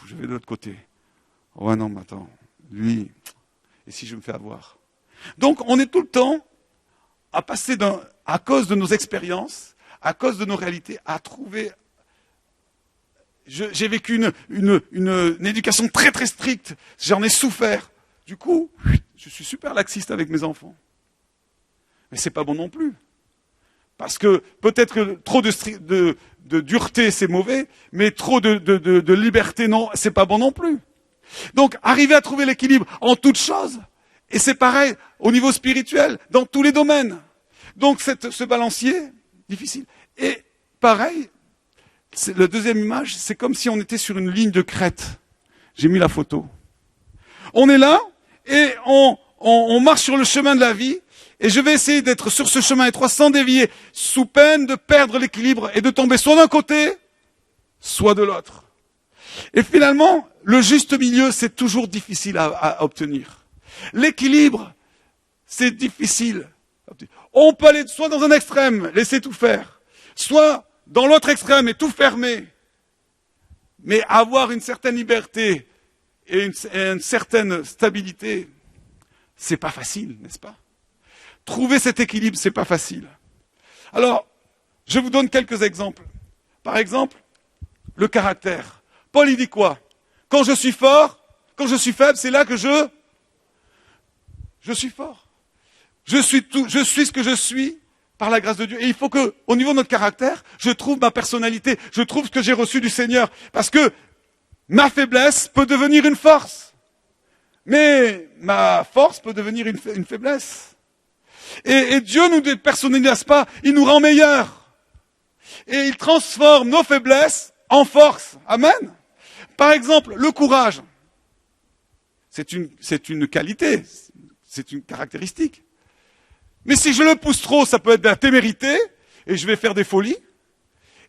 je vais de l'autre côté. Oh non, mais attends, lui, et si je me fais avoir? Donc, on est tout le temps à passer à cause de nos expériences, à cause de nos réalités, à trouver... J'ai vécu une éducation très très stricte, j'en ai souffert. Du coup, je suis super laxiste avec mes enfants. Mais c'est pas bon non plus. Parce que peut-être que trop de dureté c'est mauvais, mais trop de liberté non, c'est pas bon non plus. Donc, arriver à trouver l'équilibre en toutes choses. Et c'est pareil au niveau spirituel, dans tous les domaines. Donc, ce balancier, difficile. Et pareil, la deuxième image, c'est comme si on était sur une ligne de crête. J'ai mis la photo. On est là et on marche sur le chemin de la vie et je vais essayer d'être sur ce chemin étroit sans dévier, sous peine de perdre l'équilibre et de tomber soit d'un côté, soit de l'autre. Et finalement, le juste milieu, c'est toujours difficile à obtenir. L'équilibre, c'est difficile. On peut aller soit dans un extrême, laisser tout faire, soit dans l'autre extrême et tout fermer. Mais avoir une certaine liberté et une certaine stabilité, c'est pas facile, n'est-ce pas? Trouver cet équilibre, c'est pas facile. Alors, je vous donne quelques exemples. Par exemple, le caractère. Paul, il dit quoi? Quand je suis fort, quand je suis faible, c'est là que je suis fort. Je suis ce que je suis par la grâce de Dieu. Et il faut que, au niveau de notre caractère, je trouve ma personnalité, je trouve ce que j'ai reçu du Seigneur. Parce que ma faiblesse peut devenir une force. Mais ma force peut devenir une faiblesse. Et Dieu ne nous dépersonnalise pas, il nous rend meilleurs. Et il transforme nos faiblesses en force. Amen. Par exemple, le courage. C'est une qualité, c'est une caractéristique. Mais si je le pousse trop, ça peut être de la témérité, et je vais faire des folies.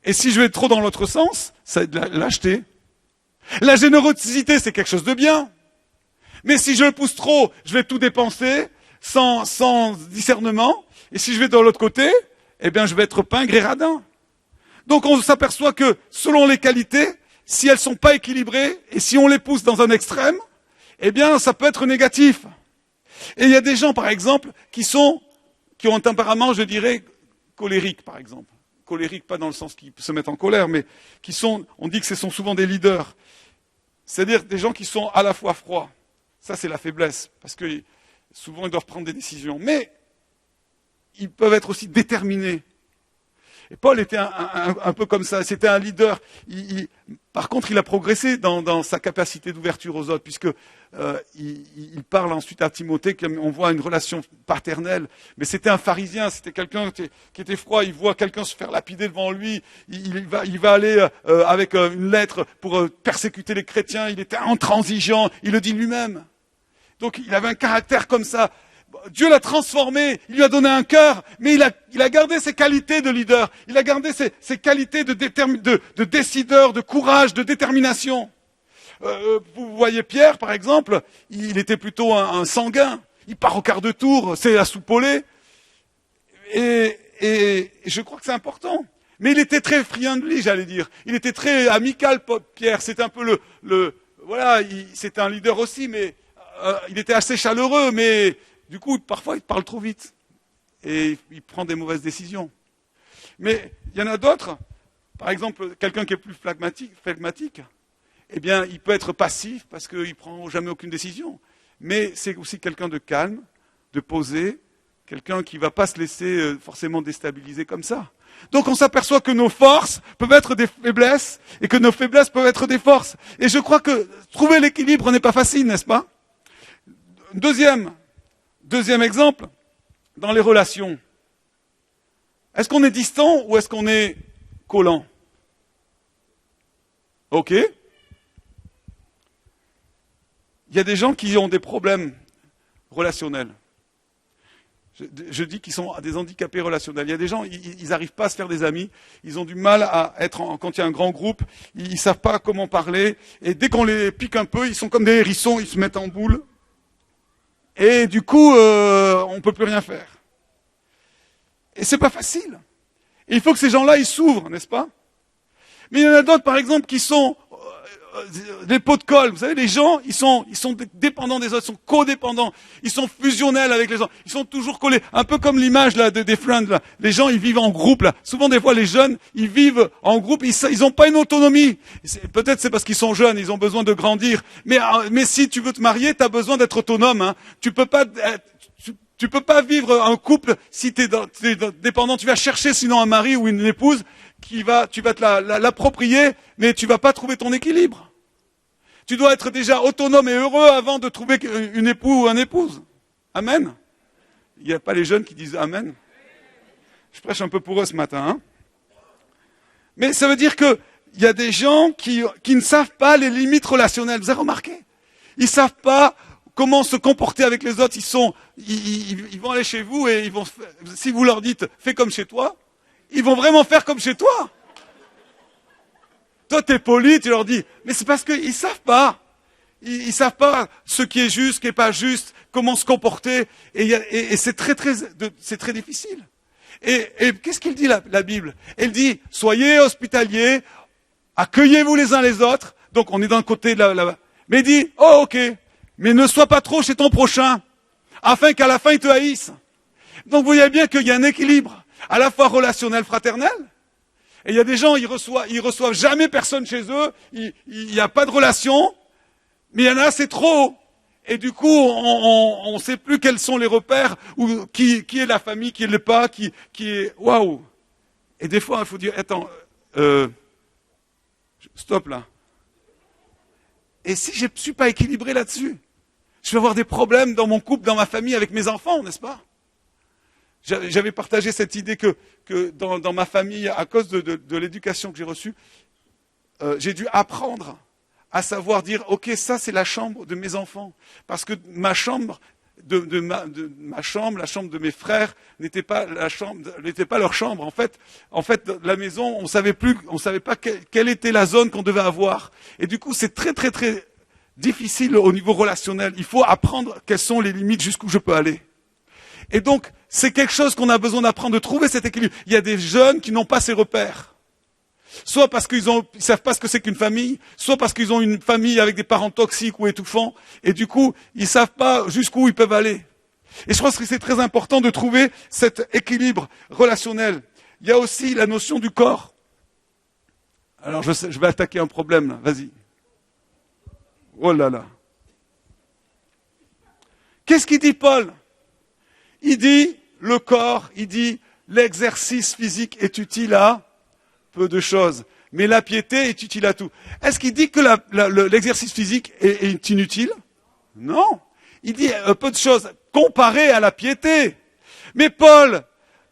Et si je vais trop dans l'autre sens, ça va être de la lâcheté. La générosité, c'est quelque chose de bien. Mais si je le pousse trop, je vais tout dépenser sans discernement. Et si je vais dans l'autre côté, eh bien, je vais être pingre et radin. Donc, on s'aperçoit que, selon les qualités, si elles sont pas équilibrées, et si on les pousse dans un extrême, eh bien, ça peut être négatif. Et il y a des gens, par exemple, qui ont un tempérament, je dirais, colérique, par exemple. Colérique, pas dans le sens qu'ils se mettent en colère, mais on dit que ce sont souvent des leaders. C'est-à-dire des gens qui sont à la fois froids. Ça, c'est la faiblesse, parce que souvent, ils doivent prendre des décisions. Mais ils peuvent être aussi déterminés. Et Paul était un peu comme ça, c'était un leader. Par contre, il a progressé dans sa capacité d'ouverture aux autres, puisque il parle ensuite à Timothée, on voit une relation paternelle. Mais c'était un pharisien, c'était quelqu'un qui était froid, il voit quelqu'un se faire lapider devant lui, il va aller avec une lettre pour persécuter les chrétiens, il était intransigeant, il le dit lui-même. Donc il avait un caractère comme ça. Dieu l'a transformé, il lui a donné un cœur, mais il a gardé ses qualités de leader, il a gardé ses qualités de décideur, de courage, de détermination. Vous voyez Pierre, par exemple, il était plutôt un sanguin, il part au quart de tour, c'est la soupe au lait, et je crois que c'est important. Mais il était très friendly, j'allais dire, il était très amical, Pierre, c'était un peu voilà, c'était un leader aussi, mais il était assez chaleureux, mais du coup, parfois, il parle trop vite et il prend des mauvaises décisions. Mais il y en a d'autres, par exemple, quelqu'un qui est plus phlegmatique, eh bien, il peut être passif parce qu'il ne prend jamais aucune décision. Mais c'est aussi quelqu'un de calme, de posé, quelqu'un qui ne va pas se laisser forcément déstabiliser comme ça. Donc on s'aperçoit que nos forces peuvent être des faiblesses et que nos faiblesses peuvent être des forces. Et je crois que trouver l'équilibre n'est pas facile, n'est-ce pas ? Deuxième exemple, dans les relations. Est-ce qu'on est distant ou est-ce qu'on est collant ? Ok. Il y a des gens qui ont des problèmes relationnels. Je dis qu'ils sont des handicapés relationnels. Il y a des gens, ils n'arrivent pas à se faire des amis, ils ont du mal à être, quand il y a un grand groupe, ils ne savent pas comment parler, et dès qu'on les pique un peu, ils sont comme des hérissons, ils se mettent en boule. Et du coup, on ne peut plus rien faire. Et c'est pas facile. Et il faut que ces gens-là, ils s'ouvrent, n'est-ce pas ? Mais il y en a d'autres, par exemple, qui sont des pots de colle. Vous savez, les gens, ils sont dépendants des autres, ils sont codépendants, ils sont fusionnels avec les autres, ils sont toujours collés. Un peu comme l'image là des Friends. Là. Les gens, ils vivent en groupe. Là. Souvent, des fois, les jeunes, ils vivent en groupe, ils n'ont pas une autonomie. Peut-être c'est parce qu'ils sont jeunes, ils ont besoin de grandir. Mais si tu veux te marier, tu as besoin d'être autonome. Hein. Tu peux pas vivre un couple si tu es dépendant. Tu vas chercher sinon un mari ou une épouse tu vas te l'approprier, mais tu vas pas trouver ton équilibre. Tu dois être déjà autonome et heureux avant de trouver une époux ou une épouse. Amen. Il n'y a pas les jeunes qui disent Amen. Je prêche un peu pour eux ce matin. Hein. Mais ça veut dire que il y a des gens qui ne savent pas les limites relationnelles. Vous avez remarqué ? Ils savent pas comment se comporter avec les autres. Ils vont aller chez vous et si vous leur dites fais comme chez toi, ils vont vraiment faire comme chez toi. Toi, t'es poli, tu leur dis, mais c'est parce qu'ils savent pas. Ils savent pas ce qui est juste, ce qui est pas juste, comment se comporter, et c'est très difficile. Et qu'est-ce qu'il dit la Bible ? Elle dit, soyez hospitaliers, accueillez-vous les uns les autres. Donc on est d'un côté de mais il dit, oh ok, mais ne sois pas trop chez ton prochain, afin qu'à la fin il te haïsse. Donc vous voyez bien qu'il y a un équilibre, à la fois relationnel, fraternel. Et il y a des gens, ils reçoivent jamais personne chez eux, il n'y a pas de relation, mais il y en a, c'est trop. Et du coup, on ne sait plus quels sont les repères, ou qui est la famille, qui est le pas, qui est... Waouh. Et des fois, il faut dire, attends, stop là. Et si je ne suis pas équilibré là-dessus, je vais avoir des problèmes dans mon couple, dans ma famille, avec mes enfants, n'est-ce pas ? J'avais partagé cette idée que dans ma famille, à cause de l'éducation que j'ai reçue, j'ai dû apprendre à savoir dire, ok, ça c'est la chambre de mes enfants, parce que ma chambre, ma chambre, la chambre de mes frères n'était pas leur chambre. En fait, la maison, on savait pas quelle était la zone qu'on devait avoir. Et du coup, c'est très très très difficile au niveau relationnel. Il faut apprendre quelles sont les limites, jusqu'où je peux aller. Et donc, c'est quelque chose qu'on a besoin d'apprendre, de trouver cet équilibre. Il y a des jeunes qui n'ont pas ces repères. Soit parce qu'ils savent pas ce que c'est qu'une famille, soit parce qu'ils ont une famille avec des parents toxiques ou étouffants, et du coup, ils savent pas jusqu'où ils peuvent aller. Et je pense que c'est très important de trouver cet équilibre relationnel. Il y a aussi la notion du corps. Alors, je vais attaquer un problème, là. Vas-y. Oh là là. Qu'est-ce qu'il dit Paul? Il dit, le corps, il dit, l'exercice physique est utile à peu de choses, mais la piété est utile à tout. Est-ce qu'il dit que l'exercice physique est inutile? Non. Il dit peu de choses comparé à la piété. Mais Paul,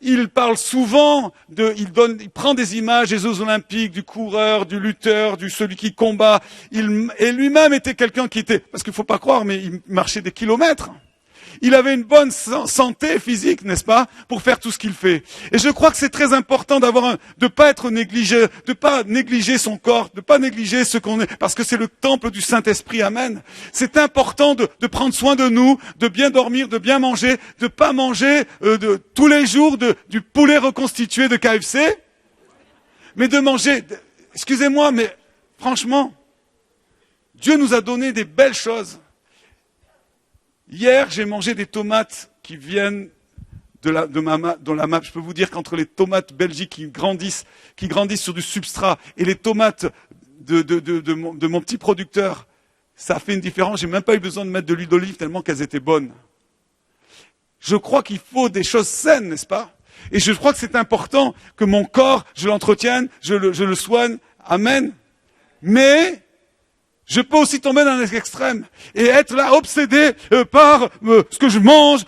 il parle souvent il prend des images des Jeux Olympiques, du coureur, du lutteur, celui qui combat. Et lui-même était quelqu'un qui était, parce qu'il faut pas croire, mais il marchait des kilomètres. Il avait une bonne santé physique, n'est-ce pas, pour faire tout ce qu'il fait. Et je crois que c'est très important de pas être négligé, de pas négliger son corps, de pas négliger ce qu'on est, parce que c'est le temple du Saint-Esprit, amen. C'est important de prendre soin de nous, de bien dormir, de bien manger, de pas manger tous les jours du poulet reconstitué de KFC, mais de manger, excusez-moi, mais franchement, Dieu nous a donné des belles choses. Hier, j'ai mangé des tomates qui viennent de la map. Je peux vous dire qu'entre les tomates belgiques qui grandissent sur du substrat et les tomates de mon petit producteur, ça fait une différence. J'ai même pas eu besoin de mettre de l'huile d'olive tellement qu'elles étaient bonnes. Je crois qu'il faut des choses saines, n'est-ce pas? Et je crois que c'est important que mon corps, je l'entretienne, je le soigne. Amen. Mais je peux aussi tomber dans les extrêmes et être là obsédé par ce que je mange,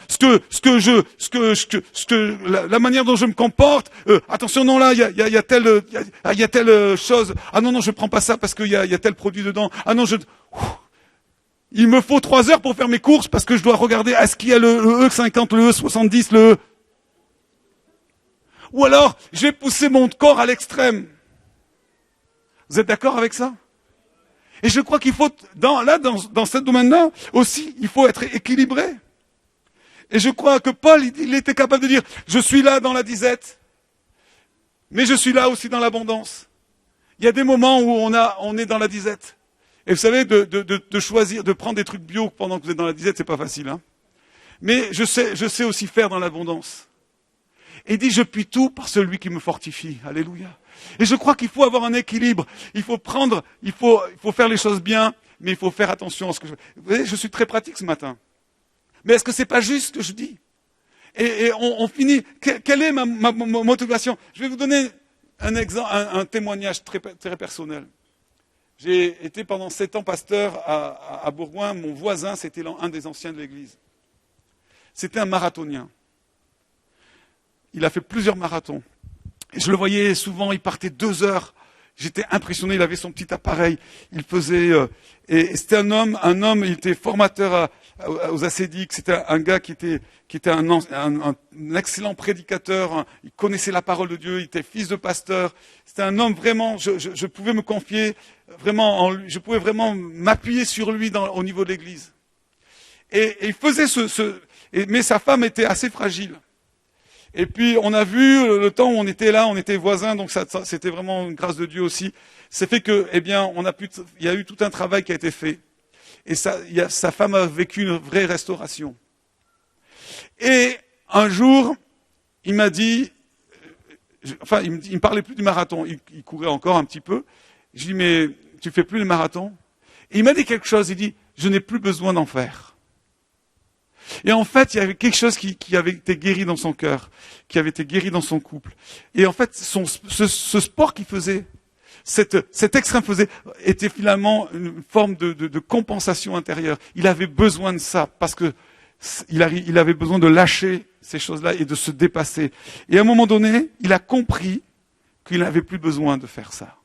la manière dont je me comporte. Attention, non, là, il y a telle chose. Ah non, je prends pas ça parce qu'il y a tel produit dedans. Ah non, il me faut 3 heures pour faire mes courses parce que je dois regarder est-ce qu'il y a le E50, le E70, Ou alors, je vais pousser mon corps à l'extrême. Vous êtes d'accord avec ça? Et je crois qu'il faut, dans ce domaine-là, aussi, il faut être équilibré. Et je crois que Paul, il était capable de dire, je suis là dans la disette, mais je suis là aussi dans l'abondance. Il y a des moments où on est dans la disette. Et vous savez, de choisir, de prendre des trucs bio pendant que vous êtes dans la disette, c'est pas facile, hein. Mais je sais aussi faire dans l'abondance. Et il dit, je puis tout par celui qui me fortifie. Alléluia. Et je crois qu'il faut avoir un équilibre. Il faut faire les choses bien, mais il faut faire attention à ce que je fais. Vous voyez, je suis très pratique ce matin. Mais est-ce que c'est pas juste ce que je dis? Et on finit. Quelle est ma motivation? Je vais vous donner un exemple, un témoignage très, très personnel. J'ai été pendant 7 ans pasteur à Bourgoin. Mon voisin, c'était un des anciens de l'église. C'était un marathonien. Il a fait plusieurs marathons. Et je le voyais souvent, il partait 2 heures. J'étais impressionné, il avait son petit appareil. Il faisait... et c'était un homme, il était formateur aux ascédiques. C'était un gars qui était un excellent prédicateur. Il connaissait la parole de Dieu, il était fils de pasteur. C'était un homme vraiment, je pouvais me confier vraiment en lui. Je pouvais vraiment m'appuyer sur lui au niveau de l'église. Et il faisait mais sa femme était assez fragile. Et puis, on a vu le temps où on était là, on était voisins, donc c'était vraiment une grâce de Dieu aussi. C'est fait que, il y a eu tout un travail qui a été fait. Et sa femme a vécu une vraie restauration. Et un jour, il m'a dit, il me parlait plus du marathon, il courait encore un petit peu. Je lui ai dit, mais tu fais plus le marathon? Et il m'a dit quelque chose, il dit, je n'ai plus besoin d'en faire. Et en fait, il y avait quelque chose qui avait été guéri dans son cœur, qui avait été guéri dans son couple. Et en fait, ce sport qu'il faisait, cet extrême faisait, était finalement une forme de compensation intérieure. Il avait besoin de ça, parce que il avait besoin de lâcher ces choses-là et de se dépasser. Et à un moment donné, il a compris qu'il n'avait plus besoin de faire ça.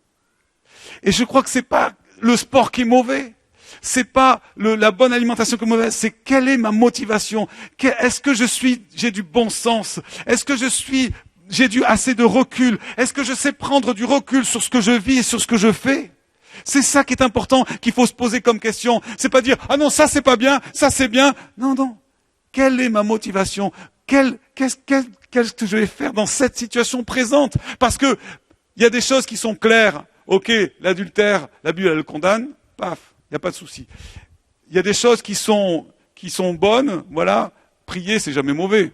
Et je crois que c'est pas le sport qui est mauvais. C'est pas la bonne alimentation qui est mauvaise. C'est quelle est ma motivation? Est-ce que j'ai du bon sens? Est-ce que j'ai assez de recul? Est-ce que je sais prendre du recul sur ce que je vis et sur ce que je fais? C'est ça qui est important, qu'il faut se poser comme question. C'est pas dire, ah non, ça c'est pas bien, ça c'est bien. Non, non. Quelle est ma motivation? Qu'est-ce que je vais faire dans cette situation présente? Parce que il y a des choses qui sont claires. Ok, l'adultère, la Bible elle le condamne, paf, il n'y a pas de souci. Il y a des choses qui sont bonnes, voilà, prier c'est jamais mauvais.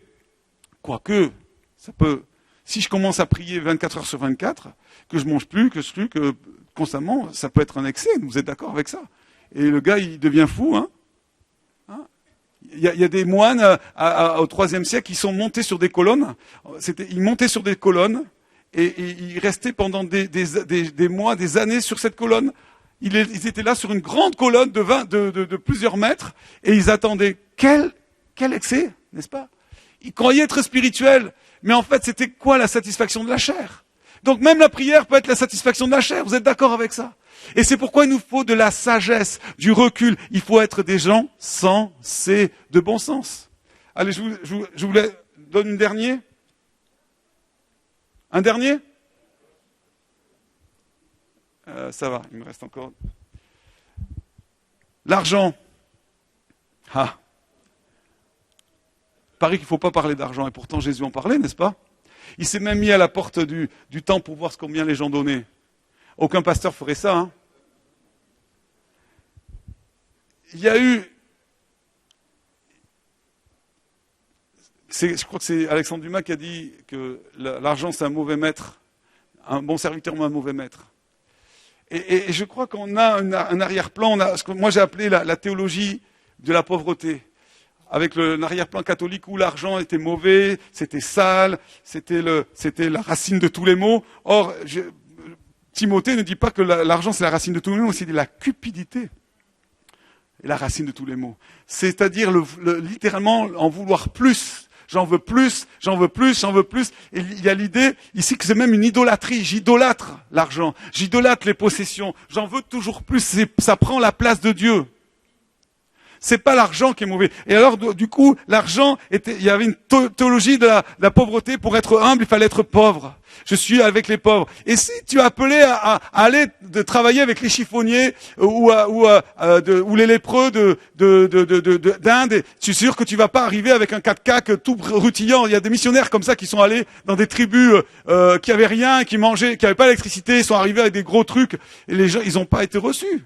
Quoique, ça peut, si je commence à prier 24 heures sur 24, que je mange plus, que constamment, ça peut être un excès, vous êtes d'accord avec ça? Et le gars il devient fou, hein? Il y a des moines au IIIe siècle qui sont montés sur des colonnes. Ils montaient sur des colonnes et ils restaient pendant des mois, des années sur cette colonne. Ils étaient là sur une grande colonne de plusieurs mètres et ils attendaient. Quel excès, n'est-ce pas? Ils croyaient être spirituels, mais en fait c'était quoi la satisfaction de la chair? Donc même la prière peut être la satisfaction de la chair. Vous êtes d'accord avec ça? Et c'est pourquoi il nous faut de la sagesse, du recul. Il faut être des gens sensés, de bon sens. Allez, je vous donne une dernière. Un dernier? Ça va, il me reste encore. L'argent. Ah. Il paraît qu'il ne faut pas parler d'argent, et pourtant Jésus en parlait, n'est-ce pas? Il s'est même mis à la porte du temple pour voir combien les gens donnaient. Aucun pasteur ferait ça. Hein. Il y a eu... Je crois que c'est Alexandre Dumas qui a dit que l'argent c'est un mauvais maître. Un bon serviteur mais un mauvais maître. Et je crois qu'on a un arrière-plan, ce que moi j'ai appelé la théologie de la pauvreté. Avec un arrière-plan catholique où l'argent était mauvais, c'était sale, c'était la racine de tous les maux. Or, Timothée ne dit pas que l'argent c'est la racine de tous les maux, c'est la cupidité. Et la racine de tous les maux. C'est-à-dire littéralement en vouloir plus. J'en veux plus, j'en veux plus, j'en veux plus. Et il y a l'idée ici que c'est même une idolâtrie. J'idolâtre l'argent, j'idolâtre les possessions. J'en veux toujours plus. Ça prend la place de Dieu. C'est pas l'argent qui est mauvais. Et alors, du coup, l'argent il y avait une théologie de la pauvreté. Pour être humble, il fallait être pauvre. Je suis avec les pauvres. Et si tu es appelé à aller travailler avec les chiffonniers ou les lépreux d'Inde, je suis sûr que tu vas pas arriver avec un 4x4 tout rutilant. Il y a des missionnaires comme ça qui sont allés dans des tribus qui avaient rien, qui mangeaient, qui avaient pas d'électricité, ils sont arrivés avec des gros trucs et les gens, ils ont pas été reçus.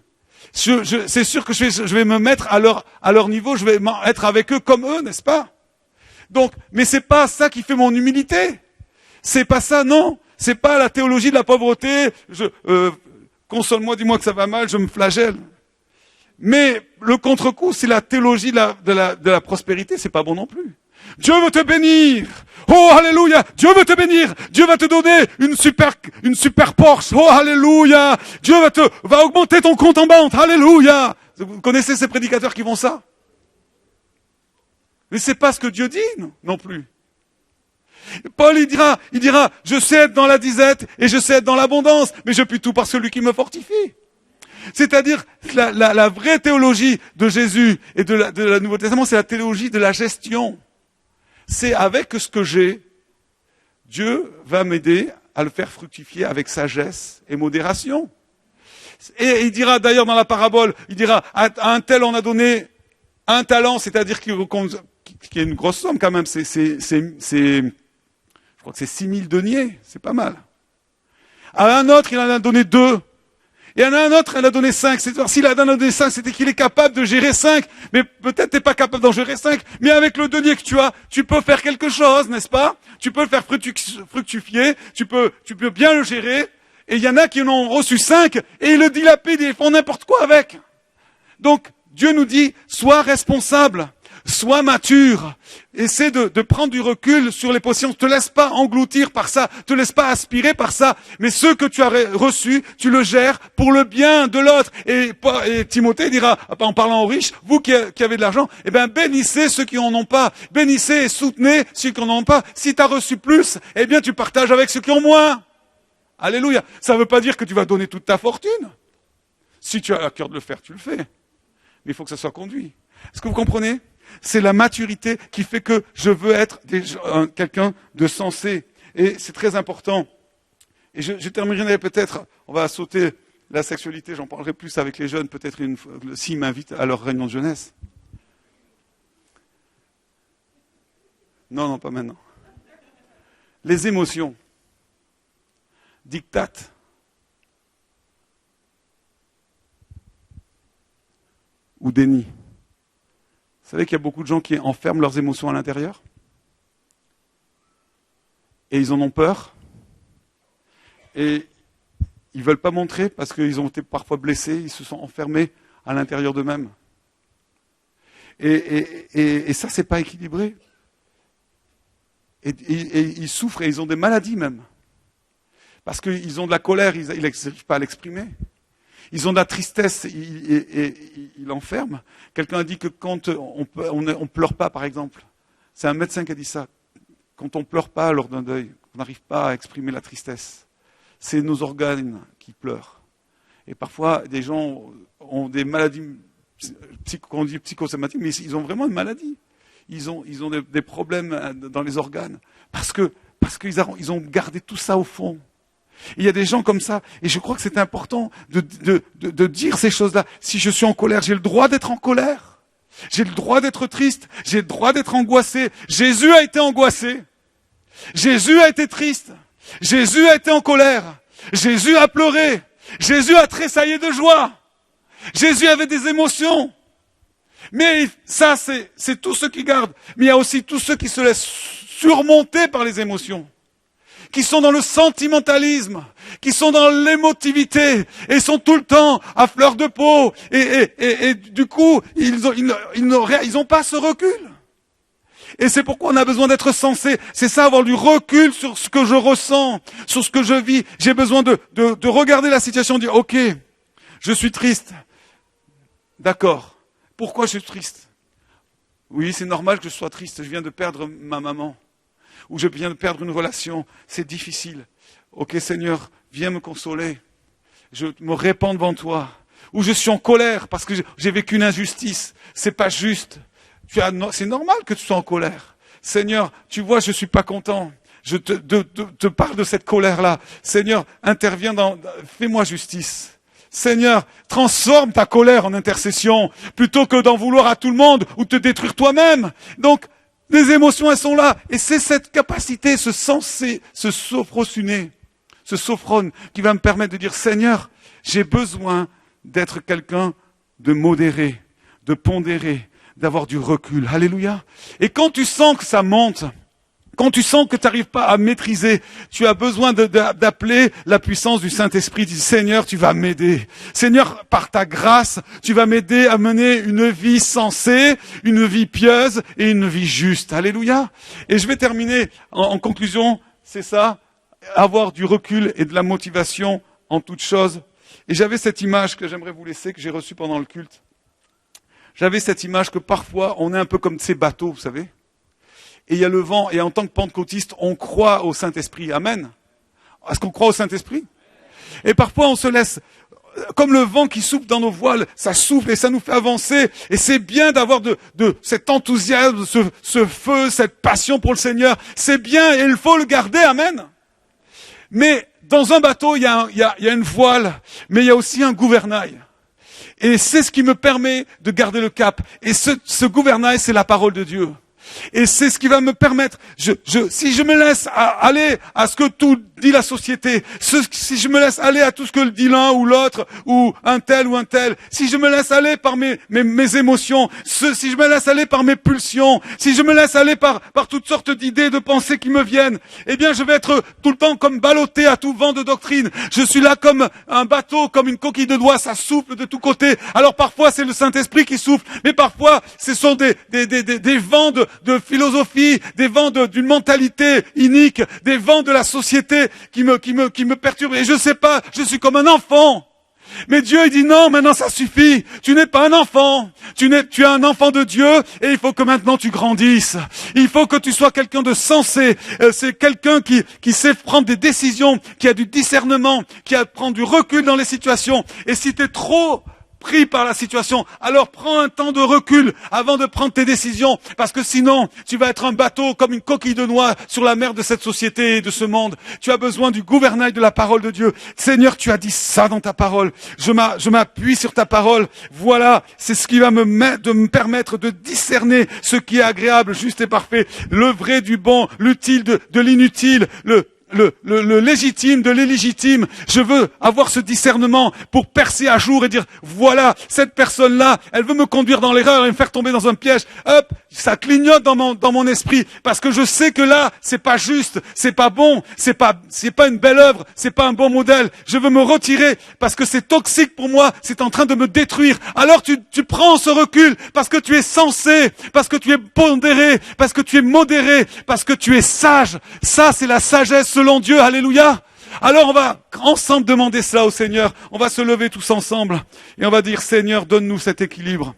C'est sûr que je vais me mettre à leur niveau, je vais être avec eux comme eux, n'est-ce pas? Donc, mais c'est pas ça qui fait mon humilité. C'est pas ça, non. C'est pas la théologie de la pauvreté. Console-moi, dis-moi que ça va mal, je me flagelle. Mais le contre-coup, c'est la théologie de la prospérité, c'est pas bon non plus. Dieu veut te bénir. Oh, alléluia. Dieu veut te bénir. Dieu va te donner une super Porsche. Oh, alléluia. Dieu va augmenter ton compte en banque. Alléluia. Vous connaissez ces prédicateurs qui font ça? Mais c'est pas ce que Dieu dit, non plus. Paul, il dira, je sais être dans la disette et je sais être dans l'abondance, mais je puis tout par celui qui me fortifie. C'est-à-dire, la vraie théologie de Jésus et de la Nouveau Testament, c'est la théologie de la gestion. C'est avec ce que j'ai, Dieu va m'aider à le faire fructifier avec sagesse et modération. Et il dira d'ailleurs dans la parabole, il dira, à un tel on a donné un talent, c'est-à-dire qui est une grosse somme quand même, je crois que c'est 6000 deniers, c'est pas mal. À un autre, il en a donné 2. Et à un autre, il en a donné 5. C'est-à-dire, s'il en a donné 5, c'était qu'il est capable de gérer 5. Mais peut-être t'es pas capable d'en gérer 5. Mais avec le denier que tu as, tu peux faire quelque chose, n'est-ce pas? Tu peux le faire fructifier. Tu peux bien le gérer. Et il y en a qui en ont reçu 5 et ils le dilapident et ils font n'importe quoi avec. Donc, Dieu nous dit, sois responsable. Sois mature. Essaie de prendre du recul sur les positions. Te laisse pas engloutir par ça. Te laisse pas aspirer par ça. Mais ce que tu as reçu, tu le gères pour le bien de l'autre. Et Timothée dira, en parlant aux riches, vous qui avez de l'argent, eh ben, bénissez ceux qui en ont pas. Bénissez et soutenez ceux qui en ont pas. Si tu as reçu plus, eh bien, tu partages avec ceux qui ont moins. Alléluia. Ça veut pas dire que tu vas donner toute ta fortune. Si tu as à cœur de le faire, tu le fais. Mais il faut que ça soit conduit. Est-ce que vous comprenez? C'est la maturité qui fait que je veux être quelqu'un de sensé. Et c'est très important. Et je terminerai peut-être, on va sauter la sexualité, j'en parlerai plus avec les jeunes, peut-être s'ils m'invitent à leur réunion de jeunesse. Non, pas maintenant. Les émotions. Dictates. Ou déni. Vous savez qu'il y a beaucoup de gens qui enferment leurs émotions à l'intérieur et ils en ont peur et ils ne veulent pas montrer parce qu'ils ont été parfois blessés, ils se sont enfermés à l'intérieur d'eux-mêmes. Et ça, c'est pas équilibré. Et ils souffrent et ils ont des maladies même. Parce qu'ils ont de la colère, ils n'arrivent pas à l'exprimer. Ils ont de la tristesse, ils l'enferment. Quelqu'un a dit que quand on pleure pas, par exemple, c'est un médecin qui a dit ça, quand on pleure pas lors d'un deuil, on n'arrive pas à exprimer la tristesse. C'est nos organes qui pleurent. Et parfois, des gens ont des maladies, on dit psychosomatiques, mais ils ont vraiment une maladie. Ils ont des problèmes dans les organes. Parce qu'ils ont gardé tout ça au fond. Il y a des gens comme ça, et je crois que c'est important de dire ces choses-là. Si je suis en colère, j'ai le droit d'être en colère. J'ai le droit d'être triste. J'ai le droit d'être angoissé. Jésus a été angoissé. Jésus a été triste. Jésus a été en colère. Jésus a pleuré. Jésus a tressaillé de joie. Jésus avait des émotions. Mais ça, c'est tous ceux qui gardent. Mais il y a aussi tous ceux qui se laissent surmonter par les émotions, qui sont dans le sentimentalisme, qui sont dans l'émotivité, et sont tout le temps à fleur de peau, et du coup, ils n'ont pas ce recul. Et c'est pourquoi on a besoin d'être sensé. C'est ça, avoir du recul sur ce que je ressens, sur ce que je vis. J'ai besoin de regarder la situation, de dire, ok, je suis triste. D'accord. Pourquoi je suis triste? Oui, c'est normal que je sois triste. Je viens de perdre ma maman. Ou je viens de perdre une relation, c'est difficile. Ok Seigneur, viens me consoler. Je me répands devant toi. Ou je suis en colère parce que j'ai vécu une injustice. C'est pas juste. C'est normal que tu sois en colère. Seigneur, tu vois, je suis pas content. Je te parle de cette colère-là. Seigneur, interviens fais-moi justice. Seigneur, transforme ta colère en intercession, plutôt que d'en vouloir à tout le monde ou te détruire toi-même. Donc, les émotions, elles sont là. Et c'est cette capacité, ce sensé, ce sophrosune, ce sophrone, qui va me permettre de dire, Seigneur, j'ai besoin d'être quelqu'un de modéré, de pondéré, d'avoir du recul. Alléluia. Et quand tu sens que ça monte, quand tu sens que tu n'arrives pas à maîtriser, tu as besoin d'appeler la puissance du Saint-Esprit. Dis, Seigneur, tu vas m'aider. Seigneur, par ta grâce, tu vas m'aider à mener une vie sensée, une vie pieuse et une vie juste. Alléluia. Et je vais terminer en conclusion, c'est ça, avoir du recul et de la motivation en toutes choses. Et j'avais cette image que j'aimerais vous laisser, que j'ai reçue pendant le culte. J'avais cette image que parfois, on est un peu comme ces bateaux, vous savez. Et il y a le vent, et en tant que pentecôtiste, on croit au Saint-Esprit. Amen. Est-ce qu'on croit au Saint-Esprit? Et parfois, on se laisse, comme le vent qui souffle dans nos voiles, ça souffle et ça nous fait avancer. Et c'est bien d'avoir de cet enthousiasme, ce feu, cette passion pour le Seigneur. C'est bien et il faut le garder. Amen. Mais dans un bateau, il y a une voile, mais il y a aussi un gouvernail. Et c'est ce qui me permet de garder le cap. Et ce gouvernail, c'est la parole de Dieu. Et c'est ce qui va me permettre, si je me laisse aller à ce que tout dit la société, si je me laisse aller à tout ce que dit l'un ou l'autre, ou un tel, si je me laisse aller par mes émotions, si je me laisse aller par mes pulsions, si je me laisse aller par toutes sortes d'idées, de pensées qui me viennent, eh bien je vais être tout le temps comme ballotté à tout vent de doctrine. Je suis là comme un bateau, comme une coquille de noix, ça souffle de tous côtés. Alors parfois c'est le Saint-Esprit qui souffle, mais parfois ce sont des vents de philosophie, des vents d'une mentalité inique, des vents de la société qui me perturbent. Et je sais pas, je suis comme un enfant. Mais Dieu, il dit non, maintenant ça suffit. Tu n'es pas un enfant. Tu es un enfant de Dieu et il faut que maintenant tu grandisses. Il faut que tu sois quelqu'un de sensé. C'est quelqu'un qui sait prendre des décisions, qui a du discernement, qui a prendre du recul dans les situations. Et si tu es trop pris par la situation, alors prends un temps de recul avant de prendre tes décisions, parce que sinon, tu vas être un bateau comme une coquille de noix sur la mer de cette société et de ce monde. Tu as besoin du gouvernail de la parole de Dieu. Seigneur, tu as dit ça dans ta parole. Je m'appuie sur ta parole. Voilà, c'est ce qui va me permettre de discerner ce qui est agréable, juste et parfait, le vrai du bon, l'utile de l'inutile, le légitime de l'illégitime. Je veux avoir ce discernement pour percer à jour et dire, voilà, cette personne-là, elle veut me conduire dans l'erreur et me faire tomber dans un piège. Hop, ça clignote dans mon esprit, parce que je sais que là, c'est pas juste, c'est pas bon, c'est pas une belle œuvre, c'est pas un bon modèle. Je veux me retirer parce que c'est toxique pour moi, c'est en train de me détruire. Alors tu prends ce recul parce que tu es sensé, parce que tu es pondéré, parce que tu es modéré, parce que tu es sage. Ça, c'est la sagesse selon Dieu. Alléluia. Alors on va ensemble demander cela au Seigneur. On va se lever tous ensemble et on va dire, Seigneur, donne-nous cet équilibre.